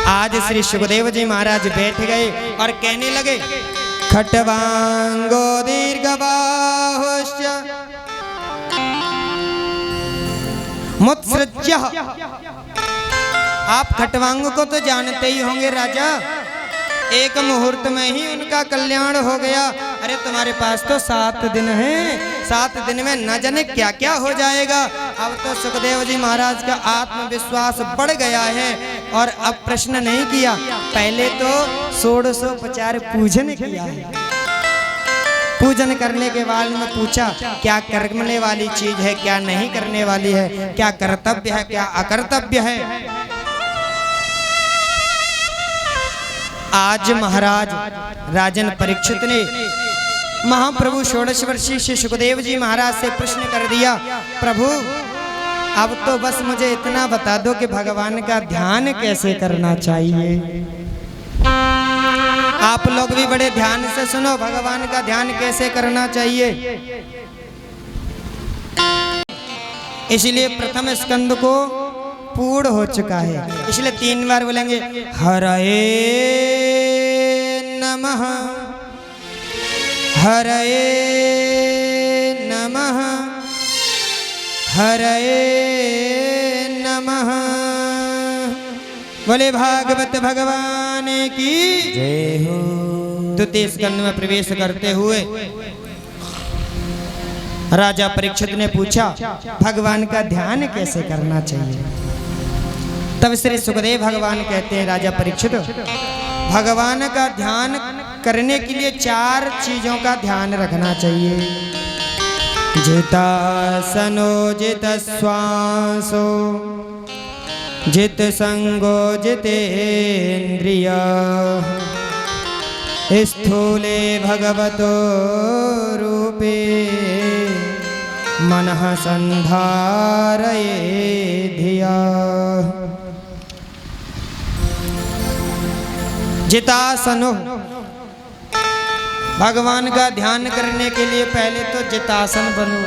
आज श्री सुखदेव जी महाराज बैठ गए और कहने लगे, खट्वांगो दीर्घबाहुश्च मुत्सृज्यः। आप खट्वांग को तो जानते ही होंगे राजा, एक मुहूर्त में ही उनका कल्याण हो गया। अरे तुम्हारे पास तो 7 दिन हैं, 7 दिन में न जाने क्या क्या हो जाएगा। अब तो सुखदेव जी महाराज का आत्मविश्वास बढ़ गया है और अब प्रश्न नहीं किया, पहले तो 16उपचार पूजन किया है। पूजन करने के बाद में पूछा, क्या करने वाली चीज है, क्या नहीं करने वाली है, क्या कर्तव्य है, क्या अकर्तव्य है। आज महाराज राजन परीक्षित ने महाप्रभु षोडश वर्षीय श्री सुखदेव जी महाराज से प्रश्न कर दिया, प्रभु अब तो बस मुझे इतना बता दो कि भगवान का ध्यान कैसे करना चाहिए। आप लोग भी बड़े ध्यान से सुनो, भगवान का ध्यान कैसे करना चाहिए। इसलिए प्रथम स्कंद को पूर्ण हो चुका है, इसलिए 3 बार बोलेंगे हरये नमः, हरये नमः, हरये नमः। बोले भागवत भगवान की जय हो। द्वितीय स्कंद में प्रवेश करते हुए राजा परीक्षित ने पूछा भगवान का ध्यान कैसे करना चाहिए। तब श्री सुखदेव भगवान कहते हैं, राजा परीक्षित भगवान का ध्यान करने के लिए 4 चीजों का ध्यान रखना चाहिए। जितासनो जित श्वासो जित संगो जितेन्द्रिय स्थूले भगवतो रूपे मनः संधारये धिया। जितासनो, भगवान का ध्यान करने के लिए पहले तो जितासन बनो।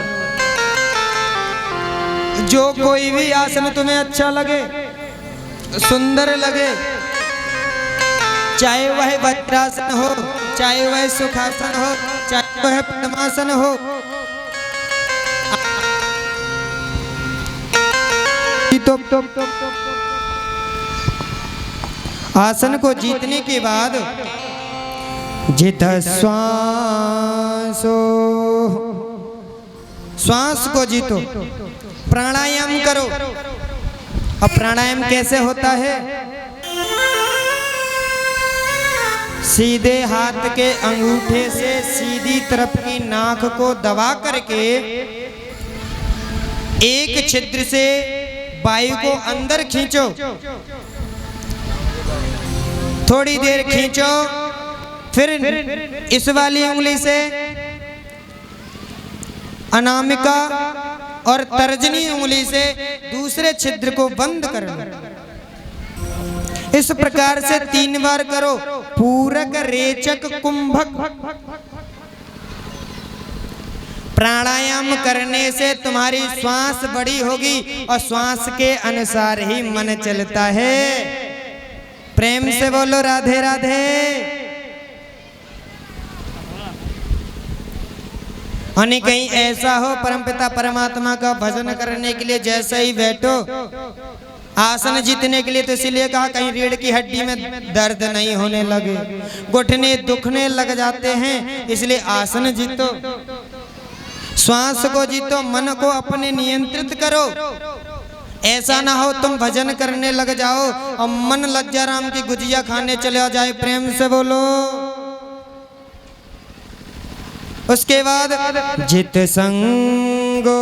जो कोई भी आसन तुम्हें अच्छा लगे, सुंदर लगे, चाहे वह वज्रासन हो, चाहे वह सुखासन हो, चाहे वह पद्मासन हो, तो आसन को जीतने के बाद जित श्वासो, श्वास को जीतो, प्राणायाम करो। अब प्राणायाम कैसे होता है? सीधे हाथ के अंगूठे से सीधी तरफ की नाक को दबा करके एक छिद्र से वायु को अंदर खींचो, थोड़ी देर खींचो, फिर इस वाली उंगली से अनामिका और तर्जनी उंगली से दूसरे छिद्र को बंद कर लो। इस प्रकार से 3 बार करो। पूरक, रेचक, कुंभक। प्राणायाम करने से तुम्हारी श्वास बड़ी होगी और श्वास के अनुसार ही मन चलता है। प्रेम से बोलो राधे राधे। और कहीं ऐसा हो परमपिता परमात्मा का भजन करने के लिए जैसे ही बैठो, आसन जीतने के लिए तो इसीलिए कहा कहीं रीढ़ की हड्डी में दर्द नहीं होने लगे, घुटने दुखने लग जाते हैं, इसलिए आसन जीतो, श्वास को जीतो, मन को अपने नियंत्रित करो। ऐसा ना हो तुम भजन करने लग जाओ और मन लज्जाराम की गुजिया खाने चले जाए। प्रेम से बोलो। उसके बाद जित संगो,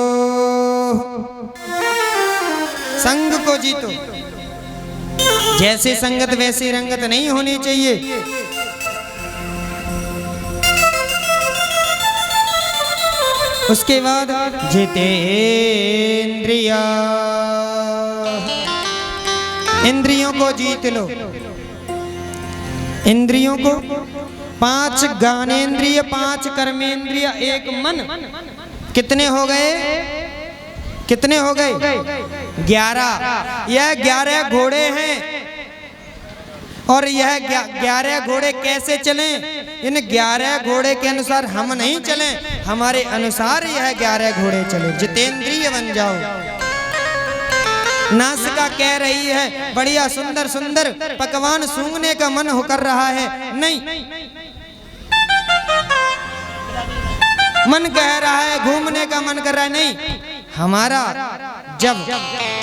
संग को जीतो। जैसी संगत वैसी रंगत नहीं होनी चाहिए। उसके बाद जितेन्द्रिय, इंद्रियों को जीत लो। इंद्रियों को 5 ज्ञानेन्द्रिय, 5 कर्मेंद्रिय, 1 मन, कितने हो गए? कितने हो गए? 11। यह 11 घोड़े हैं और यह 11 घोड़े कैसे चलें? इन 11 घोड़े के अनुसार हम नहीं चलें, हमारे अनुसार यह 11 घोड़े चले। जितेंद्रिय बन जाओ। नासिका कह रही है बढ़िया सुंदर सुंदर पकवान सूंघने का मन हो कर रहा है, नहीं, मन कह रहा है घूमने का मन कर रहा है, नहीं। हमारा जब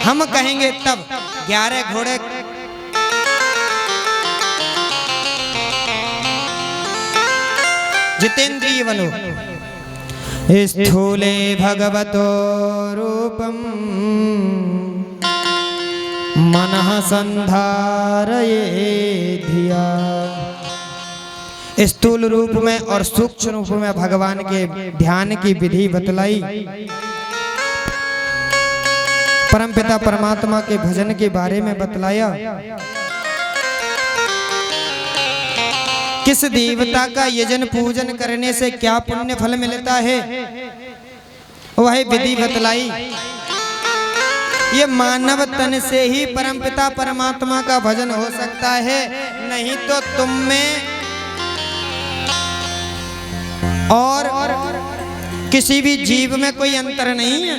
हम कहेंगे तब 11 घोड़े जितेंद्रिय बनो। स्थूले भगवतो रूपम मनः संधारये धिया। स्थूल रूप में और सूक्ष्म रूप में भगवान के ध्यान की विधि बतलाई, परमपिता परमात्मा के भजन के बारे में बतलाया। किस देवता का यजन पूजन करने से क्या पुण्य फल मिलता है, वह विधि बतलाई। ये मानव तन से ही परमपिता परमात्मा का भजन हो सकता है, नहीं तो तुम में और किसी भी जीव में कोई अंतर नहीं है।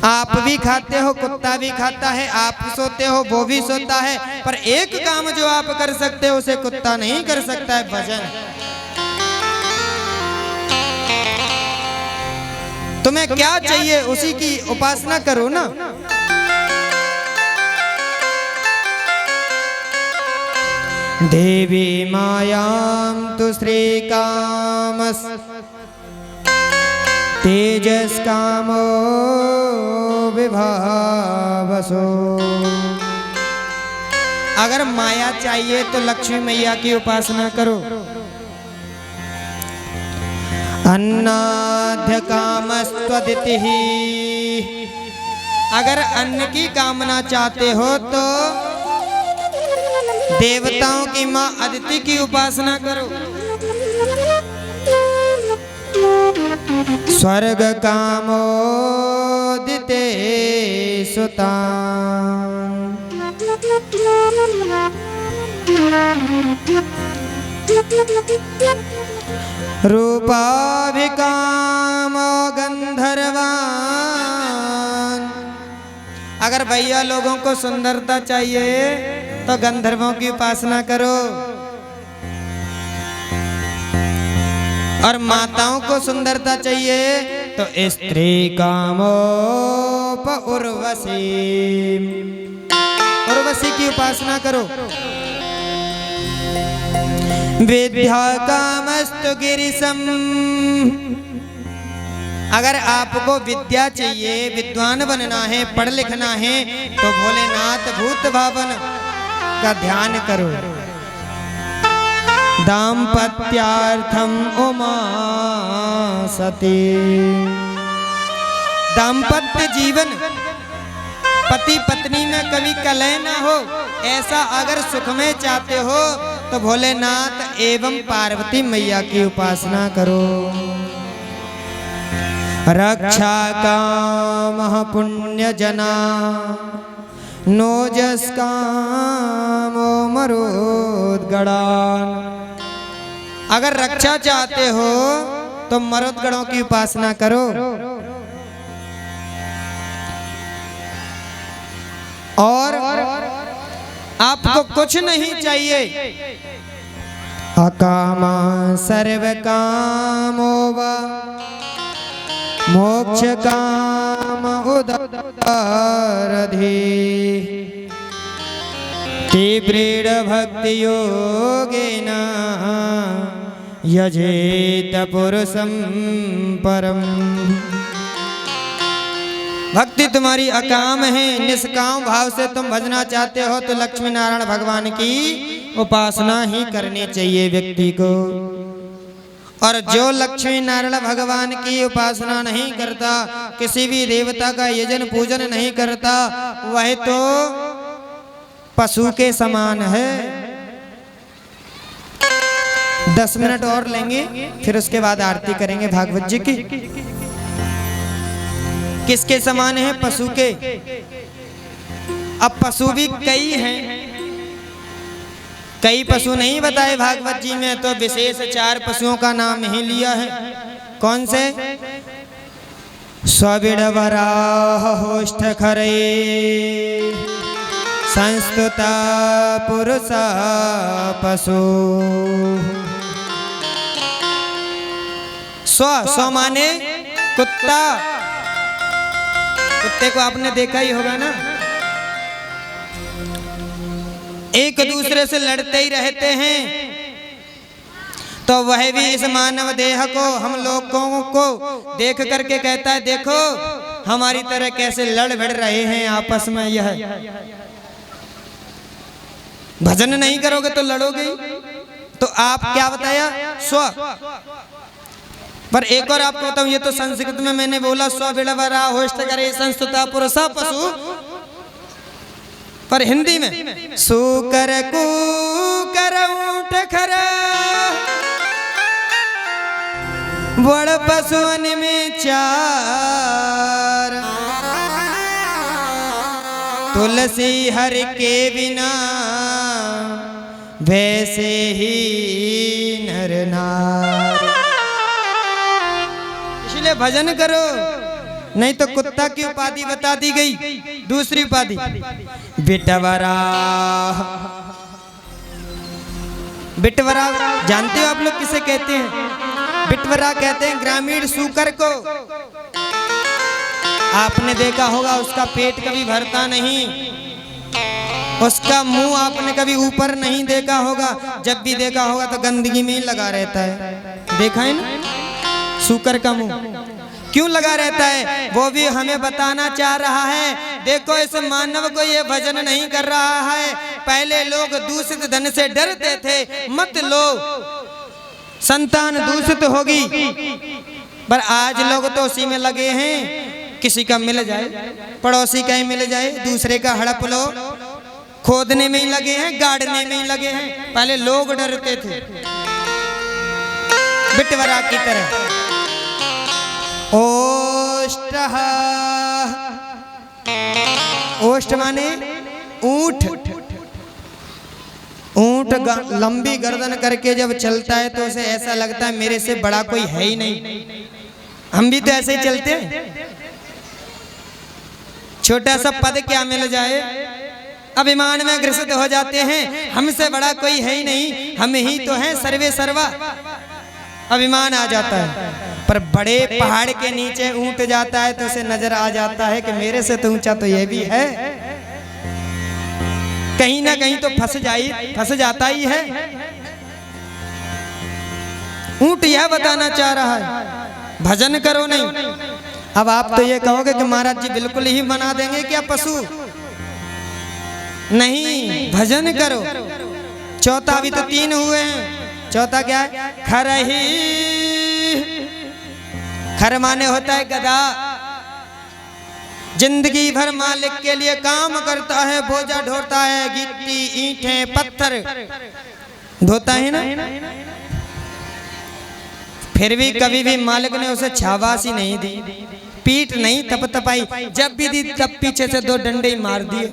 आप भी खाते हो, कुत्ता भी खाता है, आप सोते हो, वो भी सोता है, पर एक काम जो आप कर सकते हो उसे कुत्ता नहीं कर सकता है, भजन। तुम्हें क्या चाहिए उसी की उपासना करो ना। देवी मायां तु श्री कामस तेजस कामो विभावसो। अगर माया चाहिए तो लक्ष्मी मैया की उपासना करो। अन्नाद्य कामस्त्वदितिः, अगर अन्न की कामना चाहते हो तो देवताओं की मां अदिति की उपासना करो। स्वर्ग कामोदिते सुता, रूपाभिकामो गंधर्वान्। अगर भैया लोगों को सुंदरता चाहिए तो गंधर्वों की उपासना करो, और माताओं को सुंदरता चाहिए तो स्त्री कामोप उर्वशी, उर्वशी की उपासना करो। विद्या कामस्तु गिरिशम, अगर आपको विद्या चाहिए, विद्वान बनना है, पढ़ लिखना है, तो भोलेनाथ भूत भावन का ध्यान करो। दाम्पत्यार्थम उमा सती, दाम्पत्य जीवन पति पत्नी में कभी कलह न हो, ऐसा अगर सुख में चाहते हो तो भोलेनाथ एवं पार्वती मैया की उपासना करो। रक्षा कामः पुण्य जना नोजस कामो मरुद्गणान्। अगर रक्षा चाहते हो तो मरुद्गणों की उपासना करो। और आपको कुछ नहीं चाहिए, अकामा सर्व कामो वा मोक्ष काम उदारधि तीव्रेण भक्ति योगेन यजेत पुरुषं परम। भक्ति तुम्हारी अकाम है, निष्काम भाव से तुम भजना चाहते हो तो लक्ष्मी नारायण भगवान की उपासना ही करनी चाहिए व्यक्ति को। और जो लक्ष्मी नारायण भगवान की उपासना नहीं करता, किसी भी देवता का यजन पूजन नहीं करता, वह तो पशु के समान है। 10 मिनट और लेंगे, फिर उसके बाद आरती करेंगे भागवत जी की। किसके समान है? पशु के। अब पशु भी कई हैं, कई पशु नहीं बताए भागवत जी में, तो विशेष 4 पशुओं का नाम ही लिया है। कौन से? स्वविडवराह होष्ठ खरे संस्तुता पुरुषा पशु। स्व माने कुत्ता। कुत्ते को आपने देखा ही होगा ना, एक दूसरे से लड़ते ही रहते हैं। तो वह भी इस मानव देह को, हम लोगों को देख करके कहता है, देखो हमारी तरह कैसे लड़ भिड़ रहे हैं आपस में। यह भजन नहीं करोगे तो लड़ोगे ही, तो आप क्या बताया? स्व। पर एक और आपको बताऊं, ये तो संस्कृत में मैंने बोला स्व विड़वरा होष्ट करे संस्तुता पुरुषा पशु, पर हिंदी में सुकर कुकर ऊंट खरा बड़ पशुअन में चार, तुलसी हर के बिना वैसे ही नर नार। इसलिए भजन करो, नहीं तो कुत्ता की उपाधि बता दी गई। दूसरी उपाधि बिटवरा। बिटवरा जानते हो आप लोग किसे कहते हैं? बिटवरा कहते हैं ग्रामीण सूकर को। आपने देखा होगा उसका पेट कभी भरता नहीं, उसका मुंह आपने कभी ऊपर नहीं देखा होगा, जब भी देखा होगा तो गंदगी में ही लगा रहता है। देखा है ना सूकर का मुंह क्यों लगा रहता है? वो भी हमें बताना चाह रहा है, देखो इस मानव को ये भजन नहीं कर रहा है। पहले लोग दूषित धन से डरते थे, मत लो संतान दूषित होगी, पर आज लोग तो उसी में लगे हैं। किसी का मिल जाए, पड़ोसी का ही मिल जाए, दूसरे का हड़प लो, खोदने में ही लगे हैं, गाड़ने में ही लगे हैं। पहले लोग डरते थे बिटवरा की तरह। ओष्ठ, ओष्ठ माने ऊंट। ऊंट लंबी गर्दन करके जब चलता है तो उसे ऐसा लगता है मेरे से बड़ा कोई है ही नहीं। हम भी तो ऐसे ही चलते हैं, छोटा सा पद क्या मिल जाए अभिमान में ग्रसित हो जाते हैं, हमसे बड़ा कोई है ही नहीं, हम ही तो हैं सर्वे सर्वा, अभिमान आ जाता है। पर बड़े पहाड़ के नीचे ऊंट जाता है तो उसे नजर आ जाता है कि मेरे से तो ऊंचा तो ये भी है, कहीं ना कहीं तो फंस जाता ही है। ऊंट यह बताना चाह रहा है भजन करो नहीं। अब आप तो ये कहोगे कि महाराज जी बिल्कुल ही बना देंगे क्या पशु? नहीं, भजन करो। चौथा भी तो 3 हुए हैं, चौथा क्या है? खरही। खर माने होता है गधा, जिंदगी भर मालिक के लिए काम करता है, बोझा ढोता है, गिट्टी ईंटें पत्थर ढोता है ना, फिर भी कभी भी मालिक ने उसे शाबाशी नहीं दी, पीठ नहीं थपथपाई, जब भी दी तब पीछे से 2 डंडे ही मार दिए।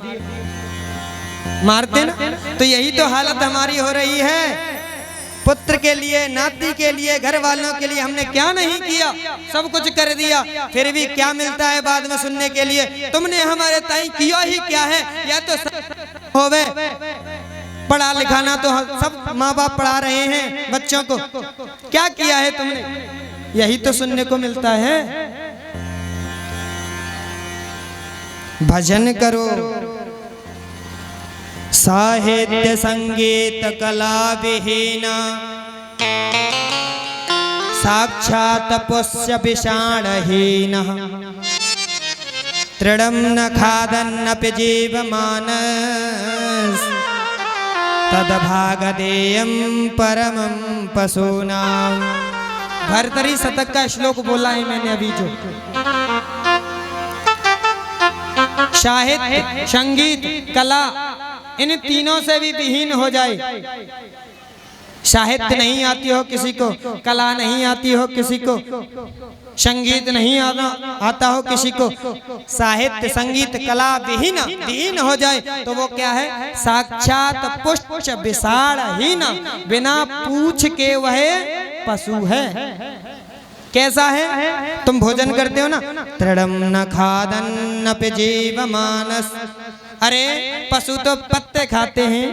मारते ना, तो यही तो हालत हमारी हो रही है। पुत्र के लिए, नाती के लिए, घर वालों के लिए हमने क्या नहीं किया, सब कुछ कर दिया, फिर भी क्या मिलता है बाद में सुनने के लिए? तुमने हमारे ताई किया ही क्या है? या तो होवे पढ़ा लिखाना तो सब माँ बाप पढ़ा रहे हैं बच्चों को, क्या किया है तुमने? यही तो सुनने को मिलता है। भजन करो। साहित्य संगीत कला विहीन साक्षात पुष्य विषाणहीन तृणं न खादन्नपि जीवमानस तद्भागदेयं परमं पशूनां। भर्तरी शतक का श्लोक बोला है मैंने अभी। जो साहित्य संगीत कला इन तीनों से भी विहीन हो जाए, साहित्य नहीं आती हो किसी को, कला नहीं आती हो किसी को, संगीत नहीं आता हो किसी को, साहित्य संगीत कला विहीन हो जाए तो वो क्या है? साक्षात पुष्प विषाणहीन, बिना पूछ के वह पशु है। कैसा है? तुम भोजन करते हो ना, तृणं न खादन्नपि जीवमानस। अरे पशु तो पत्ते खाते हैं,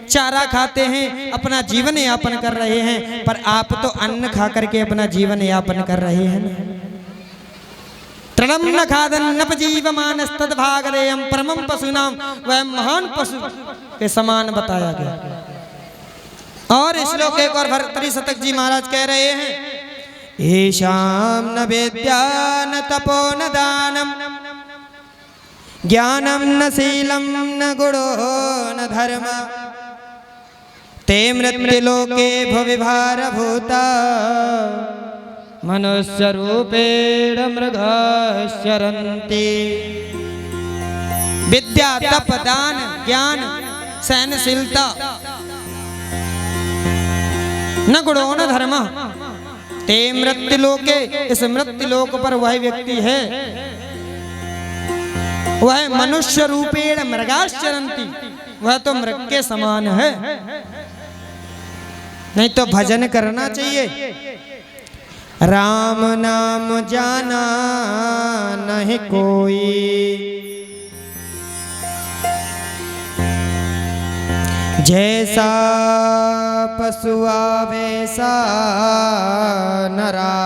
चारा खाते हैं, अपना जीवन यापन कर रहे हैं, पर आप तो अन्न खा करके अपना जीवन यापन कर रहे हैं। तृणं न खादन्नपि जीवमानस तद्भागदेयं परमं पशूनां, वह महान पशु के समान बताया गया। और श्लोक एक और भर्तृहरि शतक जी महाराज कह रहे हैं, येषां न विद्या न तपो न दानम ज्ञानम न शीलम न गुणो न धर्म ते मृत्युलोके भुविभार भूता मनुष्य रूपेण मृगश्चरन्ति। विद्या तप दान ज्ञान सहनशीलता न गुणो न धर्म। ते मृत्युलोके, इस मृत्युलोक पर वह व्यक्ति है, वह मनुष्य रूपेण मृगाश्चरन्ति, वह तो मृग के समान है। नहीं तो भजन करना चाहिए। राम नाम जाना नहीं कोई, जैसा पशुआ वैसा नरा।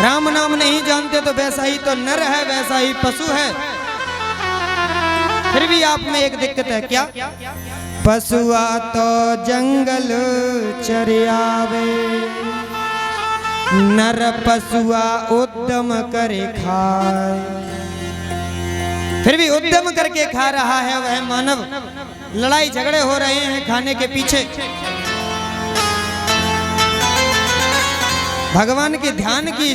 राम नाम नहीं जानते तो वैसा ही तो नर है, वैसा ही पशु है। फिर भी आप में एक दिक्कत है, क्या? पशुआ तो जंगल चरियावे, नर पशुआ उद्यम करे खाए। फिर भी उद्यम करके खा रहा है वह मानव। लड़ाई झगड़े हो रहे हैं खाने के पीछे। भगवान के ध्यान की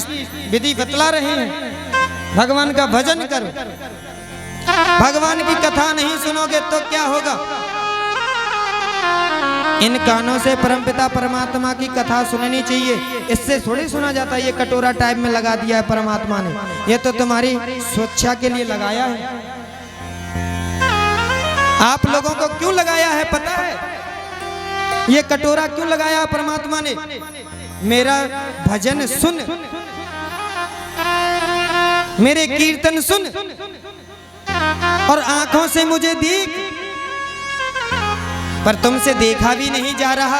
विधि बतला रहे हैं। भगवान का भजन करो। भगवान की कथा नहीं सुनोगे तो क्या होगा? इन कानों से परमपिता परमात्मा की कथा सुननी चाहिए। इससे थोड़ी सुना जाता है। ये कटोरा टाइप में लगा दिया है परमात्मा ने, ये तो तुम्हारी स्वेच्छा के लिए लगाया है। आप लोगों को क्यों लगाया है पता है? ये कटोरा क्यों लगाया परमात्मा ने? मेरा भजन सुन, मेरे कीर्तन सुन और आंखों से मुझे देख। पर तुमसे देखा भी नहीं जा रहा।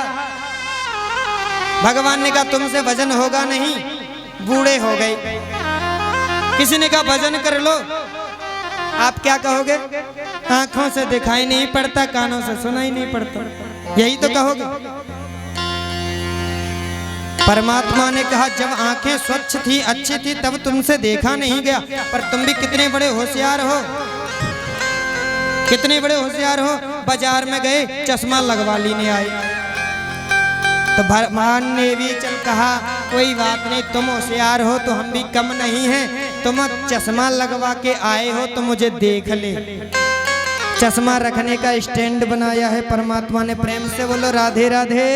भगवान ने कहा तुमसे भजन होगा नहीं, बूढ़े हो गए। किसी ने कहा भजन कर लो, आप क्या कहोगे? आंखों से दिखाई नहीं पड़ता, कानों से सुना ही नहीं पड़ता, यही तो कहोगे। परमात्मा ने कहा जब आंखें स्वच्छ थी, अच्छी थी, तब तुमसे देखा नहीं गया। पर तुम भी कितने बड़े होशियार हो, कितने बड़े होशियार हो। बाजार में गए, चश्मा लगवा लेने आए। तो भगवान ने भी चल कहा कोई बात नहीं, तुम होशियार हो तो हम भी कम नहीं हैं। तुम चश्मा लगवा के आए हो तो मुझे देख ले। चश्मा रखने का स्टैंड बनाया है परमात्मा ने। प्रेम से बोलो राधे राधे।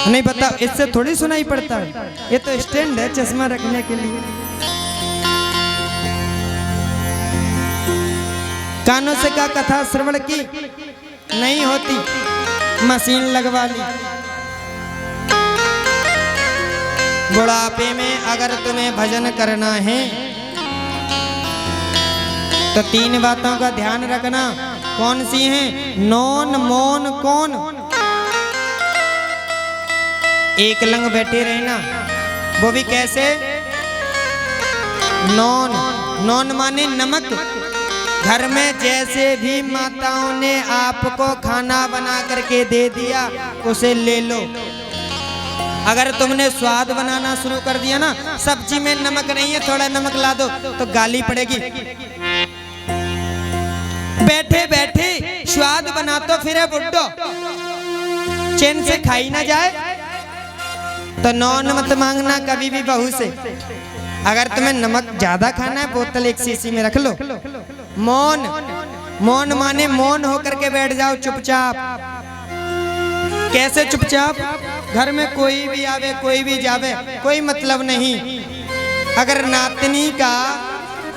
नहीं पता, इससे थोड़ी सुनाई पड़ता है। ये तो स्टैंड है चश्मा रखने के लिए। कानों से क्या कथा श्रवण की नहीं होती, मशीन लगवा ली। बुढ़ापे में अगर तुम्हें भजन करना है तो 3 बातों का ध्यान रखना। कौन सी हैं? नौन मौन कौन। एक लंग बैठे रहना, वो भी कैसे? नौन। नौन माने नमक। घर में जैसे भी माताओं ने आपको खाना बना करके दे दिया, उसे ले लो। अगर तुमने स्वाद बनाना शुरू कर दिया ना, सब्जी में नमक नहीं है, थोड़ा नमक ला दो, तो गाली पड़ेगी। बैठे बैठे स्वाद बना तो फिर बुड्ढो, चैन से खाई ना जाए। तो नौन मत मांगना कभी भी बहू से। अगर तुम्हें नमक ज्यादा खाना है, बोतल 1 शीशी में रख लो। मौन। मौन माने मौन होकर के बैठ जाओ चुपचाप। कैसे चुपचाप? घर में कोई भी आवे, कोई भी जावे, कोई मतलब नहीं। अगर नातनी का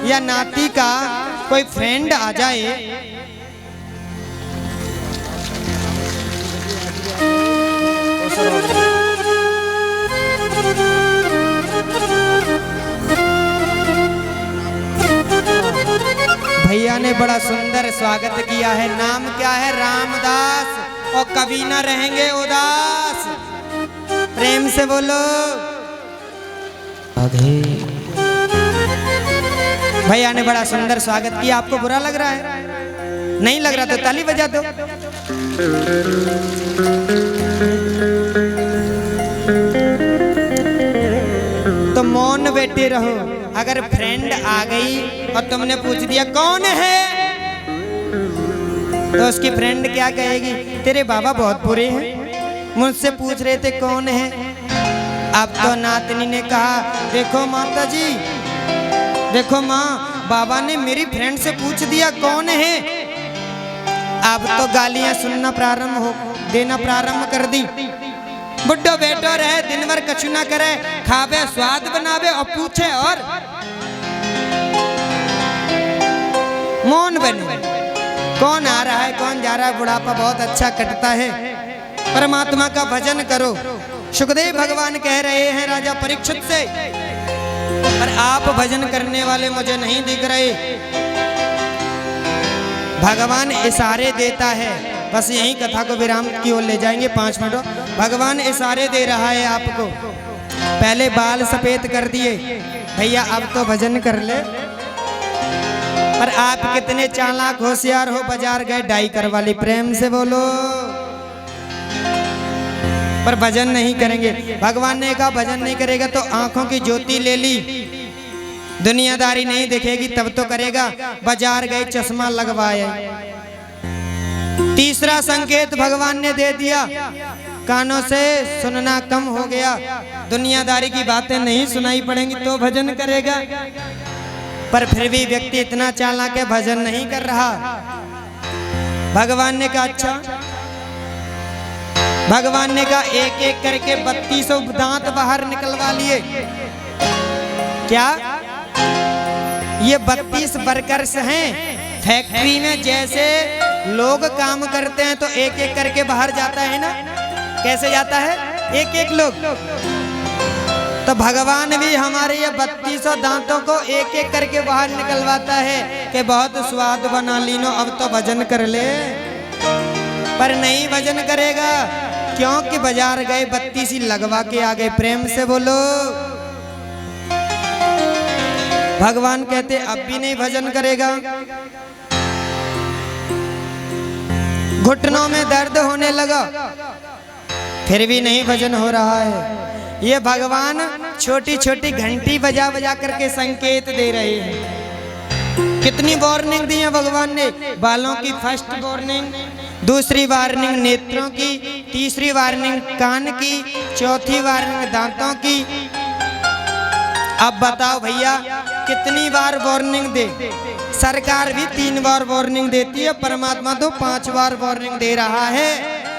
या नाती का कोई फ्रेंड आ जाए, भैया ने बड़ा सुंदर स्वागत किया है। नाम क्या है? रामदास। और कभी ना रहेंगे उदास। प्रेम से बोलो आगे। भैया ने बड़ा सुंदर स्वागत किया। आपको बुरा लग रहा है? नहीं लग रहा तो ताली बजा दो। तो मौन बैठे रहो। अगर फ्रेंड आ गई और तुमने पूछ दिया कौन है, तो उसकी फ्रेंड क्या कहेगी, तेरे बाबा बहुत बुरे हैं, मुझसे पूछ रहे थे कौन है। अब तो नातनी ने कहा, देखो माता जी, देखो माँ, बाबा ने मेरी फ्रेंड से पूछ दिया कौन है। अब तो गालियां सुनना देना प्रारंभ कर दी। बुड्ढो बेटो रहे, दिन भर कछु ना करे, खावे स्वाद बनावे और पूछे और मौन बने। कौन आ रहा है कौन जा रहा है, बुढ़ापा बहुत अच्छा कटता है, परमात्मा का भजन करो। सुखदेव भगवान कह रहे हैं राजा परीक्षित से, पर आप भजन करने वाले मुझे नहीं दिख रहे। भगवान इशारे देता है, बस यही कथा को विराम की ओर ले जाएंगे 5 मिनट। भगवान इशारे दे रहा है आपको, पहले बाल सफेद कर दिए भैया, अब तो भजन कर ले। पर आप कितने चालाक होशियार हो, बाजार गए डाई करवा ली, प्रेम से बोलो। पर भजन नहीं करेंगे। भगवान ने कहा भजन नहीं करेगा तो आंखों की ज्योति ले ली, दुनियादारी नहीं दिखेगी तब तो करेगा। बाजार गए चश्मा लगवाए। तीसरा संकेत भगवान ने दे दिया, कानों से सुनना कम हो गया, दुनियादारी की बातें नहीं सुनाई पड़ेंगी तो भजन करेगा। पर फिर भी व्यक्ति इतना चालाक है, भजन नहीं कर रहा। भगवान ने कहा अच्छा, भगवान ने कहा एक एक करके 3200 दांत बाहर निकलवा लिए। क्या ये 32 वर्कर्स हैं फैक्ट्री में, जैसे लोग काम करते हैं तो एक एक करके बाहर जाता है ना, कैसे जाता है, एक एक लोग। तो भगवान भी हमारे ये 3200 दांतों को एक एक करके बाहर निकलवाता है कि बहुत स्वाद बना लीनो, अब तो भजन कर ले। पर नहीं भजन करेगा, क्योंकि बाजार गए 32 ही लगवा के आ गए। प्रेम से बोलो। भगवान कहते अब भी नहीं भजन करेगा। घुटनों में दर्द होने लगा, फिर भी नहीं भजन हो रहा है। ये भगवान छोटी छोटी घंटी बजा बजा करके संकेत दे रहे हैं। कितनी वार्निंग दी है भगवान ने, बालों की फर्स्ट वार्निंग, दूसरी वार्निंग नेत्रों की, तीसरी वार्निंग कान की, चौथी वार्निंग दांतों की। अब बताओ भैया कितनी बार वार्निंग दे। सरकार भी 3 बार वार्निंग देती है, परमात्मा तो 5 बार वार्निंग दे रहा है।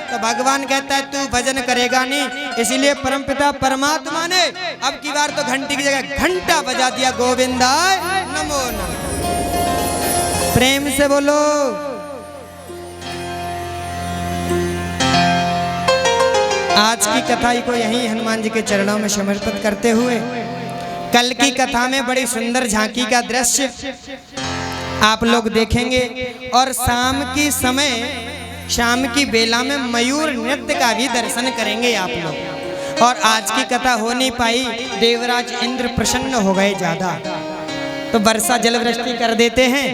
तो भगवान कहता है तू भजन करेगा नहीं, इसीलिए परमपिता परमात्मा ने अब की बार तो घंटी की जगह घंटा बजा दिया। गोविंदाय नमो नमः। प्रेम से बोलो। आज की कथा को यहीं हनुमान जी के चरणों में समर्पित करते हुए, कल की कथा में बड़ी सुंदर झांकी का दृश्य आप लोग देखेंगे, और शाम की समय, शाम की बेला में मयूर नृत्य का भी दर्शन करेंगे आप लोग। और आज की कथा हो नहीं पाई, देवराज इंद्र प्रसन्न हो गए ज्यादा, तो वर्षा जल वृष्टि कर देते हैं,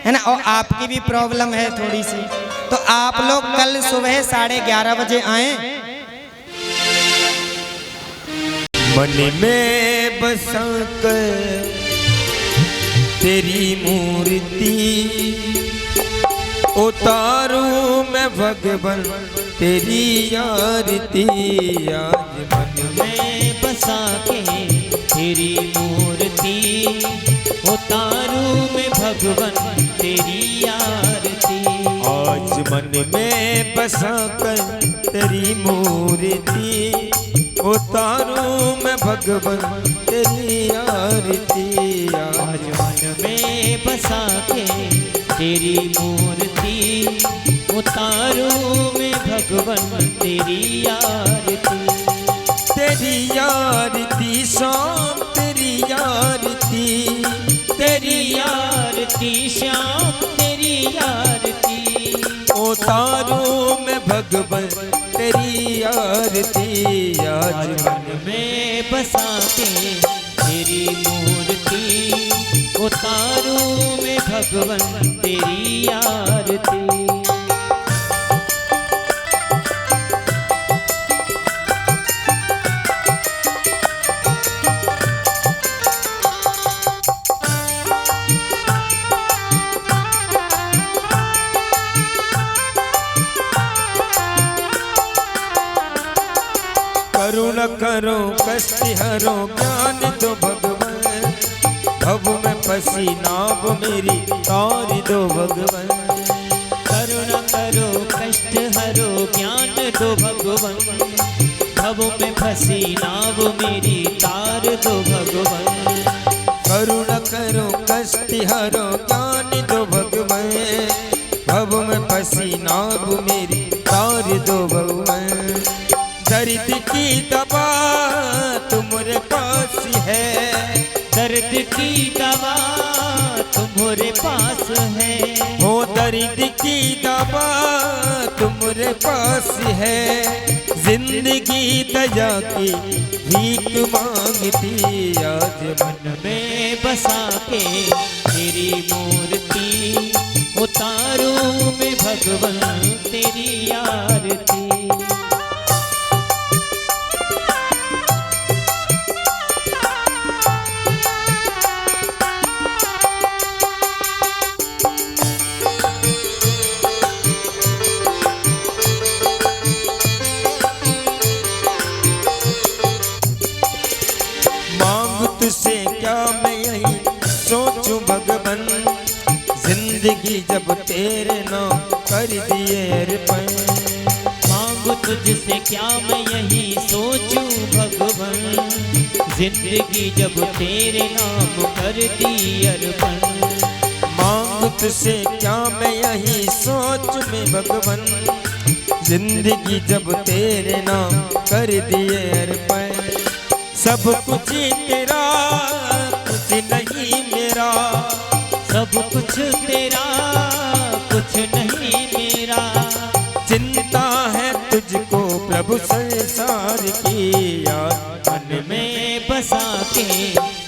है ना। और आपकी भी प्रॉब्लम है थोड़ी सी, तो आप लोग कल सुबह 11:30 बजे आए। मन में बसा कर तेरी मूर्ति, उतारूं मैं भगवान तेरी आरती। आज मन में बसा के तेरी मूर्ति, उतारूं मैं भगवान तेरी आरती। आज मन में बसा कर तेरी मूर्ति, उतारूं मैं भगवान तेरी आरती। आज मन में बसा के तेरी मूर्ति, उतारूं मैं भगवान तेरी आरती। तेरी आरती शाम तेरी आरती, तेरी आरती श्याम तेरी आरती। उतारूं मैं भगवान तेरी आरती। आज मन में बसा के तेरी मूर्ति, उतारूं मैं भगवान तेरी आरती। करो कष्ट हरो ज्ञान दो भगवान, भव में फंसी नाव मेरी तार दो भगवान। करुणा करो कष्ट हरो ज्ञान दो भगवन, भव में फंसी नाव मेरी तार दो भगवन। करुणा करो कष्ट हरो ज्ञान दो भगवान, भव में फंसी नाव मेरी तार दो भगवान। दर्द की दवा तुम्हारे पास है, दर्द की दवा तुम्हारे पास है, हो दर्द की दवा तुम्हारे पास है। जिंदगी दया की भीख मांगती आज मन में बसा के तेरी मूर्ति, उतारू में भगवन तेरी आरती। तुझसे क्या मैं यही सोचूं भगवन, जिंदगी जब तेरे नाम कर दिए अर्पण। मांगू तुझसे क्या मैं यही सोचूं भगवन, जिंदगी जब तेरे नाम कर दी अर्पण। मांगू तुझसे क्या मैं यही सोच में भगवन, जिंदगी जब तेरे नाम कर दिए अर्पण। सब कुछ तेरा कुछ नहीं मेरा, सब कुछ तेरा कुछ नहीं मेरा। चिंता है तुझको प्रभु संसार की, याद मन में बसा के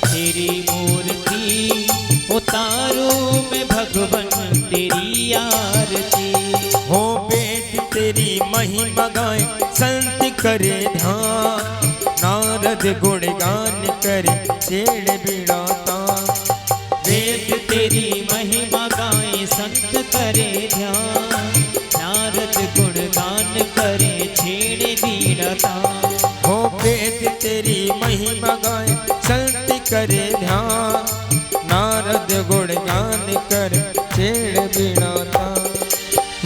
तेरी मूर्ति, उतारू में भगवन तेरी आरती। हो बेट तेरी महिमा गाए संत करे ध्यान, नारद गुणगान करे छेड़ बिड़ाता। वेद तेरी महिमा गाए संत करे ध्यान, नारद गुणगान करे छेड़ बीड़ता। हो बेद तेरी महिमा गाए संत करे ध्यान, नारद गुणगान करे छेड़ बिड़ाता।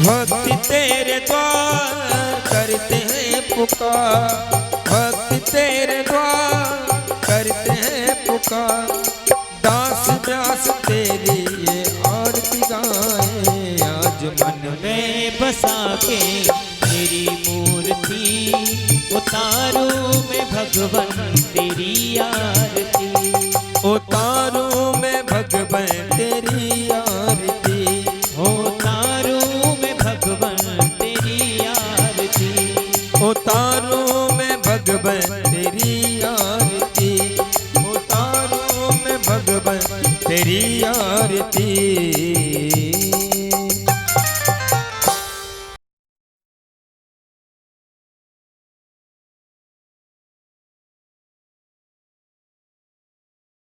भक्ति तेरे द्वार करते हैं पुकार, भक्ति तेरे द्वार करते हैं पुकार। दास व्यास तेरी ये आरती गाए आज मन में बसा के तेरी मूर्ति, उतारू में भगवन तेरी आरती। उतारू में भगवन तेरी आरती, उतारू में भगवन तेरी आरती। उतारू में भगवन तेरी आरती, उतारू में भगवन तेरी आरती।